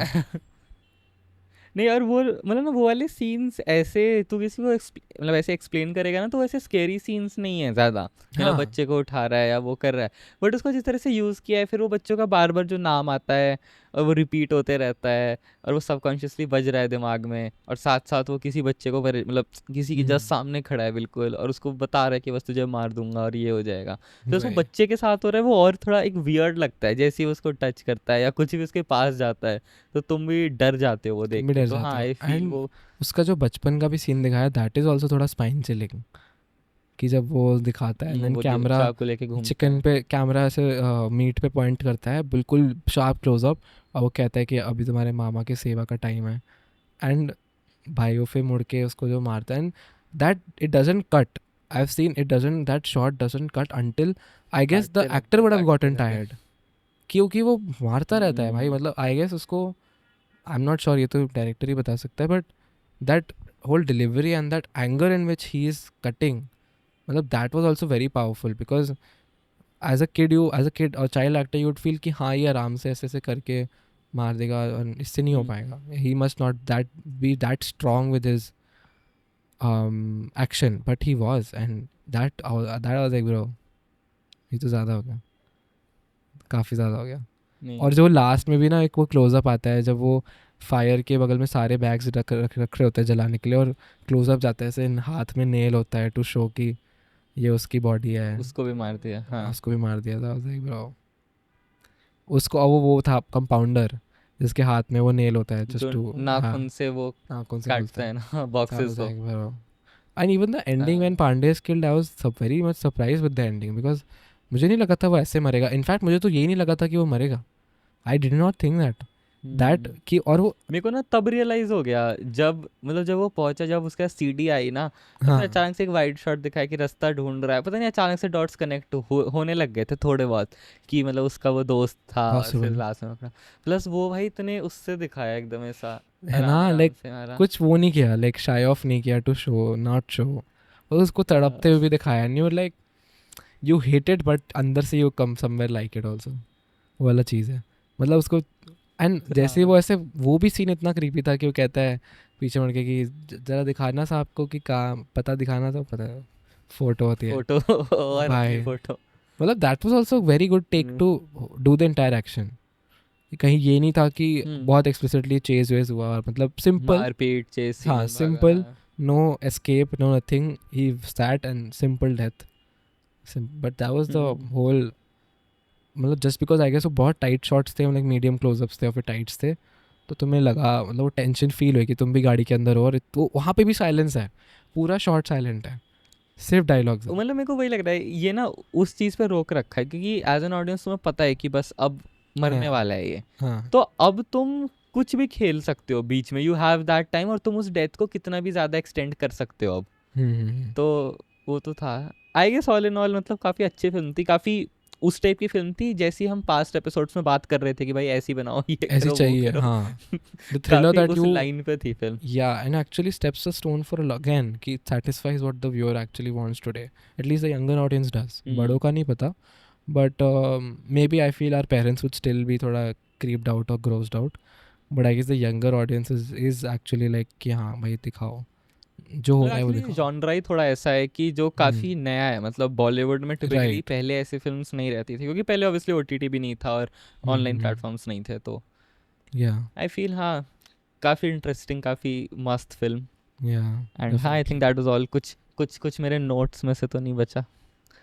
नहीं, और वो मतलब ना वो वाले सीन्स ऐसे तू किसी को मतलब ऐसे एक्सप्लेन करेगा ना, तो ऐसे स्केरी सीन्स नहीं है ज़्यादा, मतलब हाँ, बच्चे को उठा रहा है या वो कर रहा है। बट उसको जिस तरह से यूज़ किया है, फिर वो बच्चों का बार बार जो नाम आता है और वो रिपीट होते रहता है, और वो सबकॉन्शियसली बज रहा है दिमाग में, और साथ साथ वो किसी बच्चे को मतलब किसी के जस्ट सामने खड़ा है बिल्कुल, और उसको बता रहा है कि बस तुझे मार दूंगा और ये हो जाएगा। तो उसको वही बच्चे के साथ हो रहा है वो, और थोड़ा एक वियर्ड लगता है जैसे ही उसको टच करता है या कुछ भी उसके पास जाता है, तो तुम भी डर जाते हो वो देख तुम भी के। डर तो हाँ, जाते हो। आई फील एंड वो। उसका जो बचपन का भी सीन दिखाया दैट इज़ ऑल्सो थोड़ा स्पाइन चिलिंग, कि जब वो दिखाता है देन वो कैमरा चाकू लेके घूमता चिकन है। पे, कैमरा ऐसे मीट पे पॉइंट करता है बिल्कुल शार्प क्लोजअप, और वो कहता है कि अभी तुम्हारे मामा की सेवा का टाइम है। एंड भाई वो फिर मुड़ के उसको जो मारता है, and that it doesn't cut, I have seen it doesn't, that shot doesn't cut until I guess the काटते रहते एक्टर हैं, वुड हैव काटते गॉटन रहते हैं। टायर्ड, क्योंकि वो मारता रहता है भाई। हम्म। मतलब आई गेस उसको, आई एम नॉट श्योर, ये तो डायरेक्टर ही बता सकता है, but that whole delivery and that anger in which he is cutting, मतलब that was also very powerful, because as a kid और child actor you would feel कि हाँ ये आराम से ऐसे ऐसे करके मार देगा और इससे नहीं हो हम्म। पाएगा, he must not that be that strong with his action, but he was, and that was like bro, ये तो ज़्यादा हो गया, काफ़ी ज़्यादा हो गया। और नहीं। जो लास्ट में भी ना एक वो क्लोजअप आता है जब वो फायर के बगल में सारे बैग्स रख रहे होते हैं जलाने के लिए, और क्लोजअप जाता है ऐसे हाथ में नेल होता है टू शो कि ये उसकी बॉडी है। उसको भी मार दिया, हाँ। उसको भी मार दिया था, ब्रो उसको। और वो था कंपाउंडर जिसके हाथ में वो नेल होता है जस्ट जो टू, हाँ, नाखून से वो आँखों से खुलता काटता है। है ना That बॉक्सेस was को। like bro. And even the ending when हाँ। Pandey is killed, I was very much surprised with the ending because मुझे नहीं लगा था वो ऐसे मरेगा। इनफैक्ट मुझे तो यही नहीं लगा था कि वो मरेगा। I did not think that hmm. कि, और वो, मेरे को ना तब रियलाइज हो गया जब मतलब जब वो पहुंचा, जब उसका सीडी आई ना, और फिर हाँ, अचानक से एक वाइड शॉट दिखाया कि रास्ता ढूंढ रहा है, पता नहीं अचानक से डॉट्स कनेक्ट होने लग गए थे थोड़े बहुत, कि मतलब उसका वो दोस्त था और फिर पॉसिबल लास्ट में अपना। प्लस वो भाई इतने उससे दिखाया एकदम ऐसा है ना, आराम आराम लाइक से मारा। कुछ वो नहीं किया, लाइक शाई ऑफ नहीं किया टू शो नॉट शो, और उसको तड़पते हुए भी दिखाया, and you like you hate it but अंदर से you come somewhere like it also, वो वाला चीज़ है। मतलब उसको, एंड जैसे हाँ। वो ऐसे, वो भी सीन इतना क्रीपी था कि वो कहता है पीछे मुड़ के कि ज़रा दिखाना सा आपको कि का पता, दिखाना तो पता है, फोटो होती है फोटो और भाई। अपनी फोटो। मतलब that was also very good take hmm, to do the entire action. कहीं ये नहीं था कि हम्म, बहुत एक्सप्लिसिटली चेज वेज हुआ, और मतलब सिंपल, मारपीट चेस हाँ सीन भागा, सिंपल, हाँ। No escape no nothing, he sat and simple death. But that was the hmm, whole, मतलब जस्ट बिकॉज आई गेस वो बहुत टाइट शॉट्स थे, मतलब मीडियम क्लोजअप्स थे और फिर टाइट्स थे, तो तुम्हें लगा, मतलब वो टेंशन फील हुई कि तुम भी गाड़ी के अंदर हो, और तो वहाँ पे भी साइलेंस है, पूरा शॉट साइलेंट है, सिर्फ डायलॉग्स है। मतलब मेरे को वही लग रहा है ये ना उस चीज़ पे रोक रखा है, क्योंकि एज एन ऑडियंस तुम्हें पता है कि बस अब मरने हाँ वाला है ये, हाँ। तो अब तुम कुछ भी खेल सकते हो बीच में, यू हैव दैट टाइम, और तुम उस डेथ को कितना भी ज़्यादा एक्सटेंड कर सकते हो अब। हम्म। तो वो तो था। I guess all in all मतलब काफ़ी अच्छी फिल्म थी, काफ़ी उस टाइप की फिल्म थी जैसी हम पास्ट एपिसोड्स में बात कर रहे थे कि भाई ऐसी बनाओ, ये ऐसी करो वो चाहिए, करो। हाँ। द थ्रिलर काफ़ी दैट उस यू, लाइन पे थी film. yeah, and actually steps a stone for again कि it satisfies what the viewer actually wants today, at least the younger audience does, बड़ों का नहीं पता, but maybe I feel our parents would still be थोड़ा creeped out or grossed out, but I guess the younger audience is actually like कि हाँ भाई दिखाओ, जो हो और रहा है वो एक्चुअली दिखाओ। जॉनरा ही थोड़ा ऐसा है कि जो काफ़ी नया है, मतलब बॉलीवुड में टिपिकली राइट। पहले ऐसी फिल्म्स नहीं रहती थी, क्योंकि पहले ऑब्वियसली ओटीटी भी नहीं था और ऑनलाइन प्लेटफॉर्म्स नहीं थे, तो या आई फील हाँ काफ़ी इंटरेस्टिंग, काफ़ी मस्त फिल्म। या एंड हाँ I definitely. Think that was all. कुछ कुछ कुछ मेरे नोट्स में से तो नहीं बचा।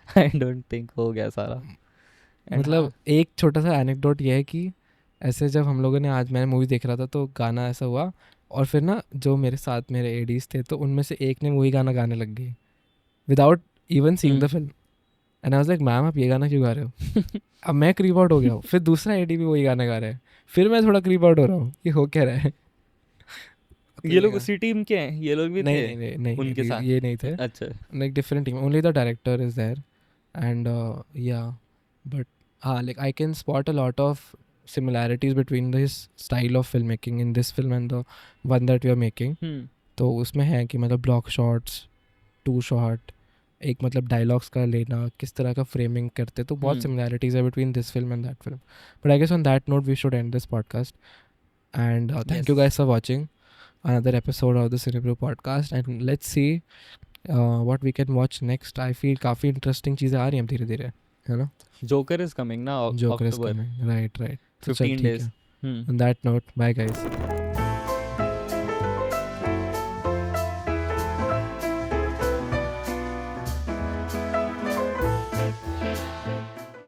आई डोंट थिंक हो गया सारा। एंड मतलब हाँ। एक छोटा सा एनेक्डोट ये है कि ऐसे जब हम लोगों ने, आज मैंने मूवी देख रहा था तो गाना ऐसा हुआ, और फिर ना जो मेरे साथ मेरे एडीज थे तो उनमें से एक ने वही गाना गाने लग गई without even seeing the film, and I was like ma'am आप ये गाना क्यों गा रहे हो? अब मैं क्रीप आउट हो गया हूँ, फिर दूसरा एडी भी वही गाना गा रहा है, फिर मैं थोड़ा क्रीप आउट हो रहा हूँ कि हो क्या रहा है। तो ये ये लोग गाना, उसी टीम के हैं, ये लोग भी नहीं थे नहीं नहीं नहीं उनके नहीं, साथ? ये नहीं थे, अच्छा। Like different team, only the director is there, and yeah, but हाँ, like I can spot a lot of similarities between this style of filmmaking in this film and the one that we are making. तो उसमें है कि मतलब block shots, to shot, एक मतलब dialogues का लेना, किस तरह का फ्रेमिंग करते, तो बहुत सिमिलैरिटीज़ है between this film and that film. But I guess on that note we should end this podcast, and thank you guys for watching another episode of the Cinebrew podcast, and let's see what we can watch next. I feel काफ़ी interesting चीज़ें आ रही हैं धीरे धीरे, है ना? Joker is coming ना Joker is October coming, right, right. So चल 15 ठीक days। है. On that note, bye guys.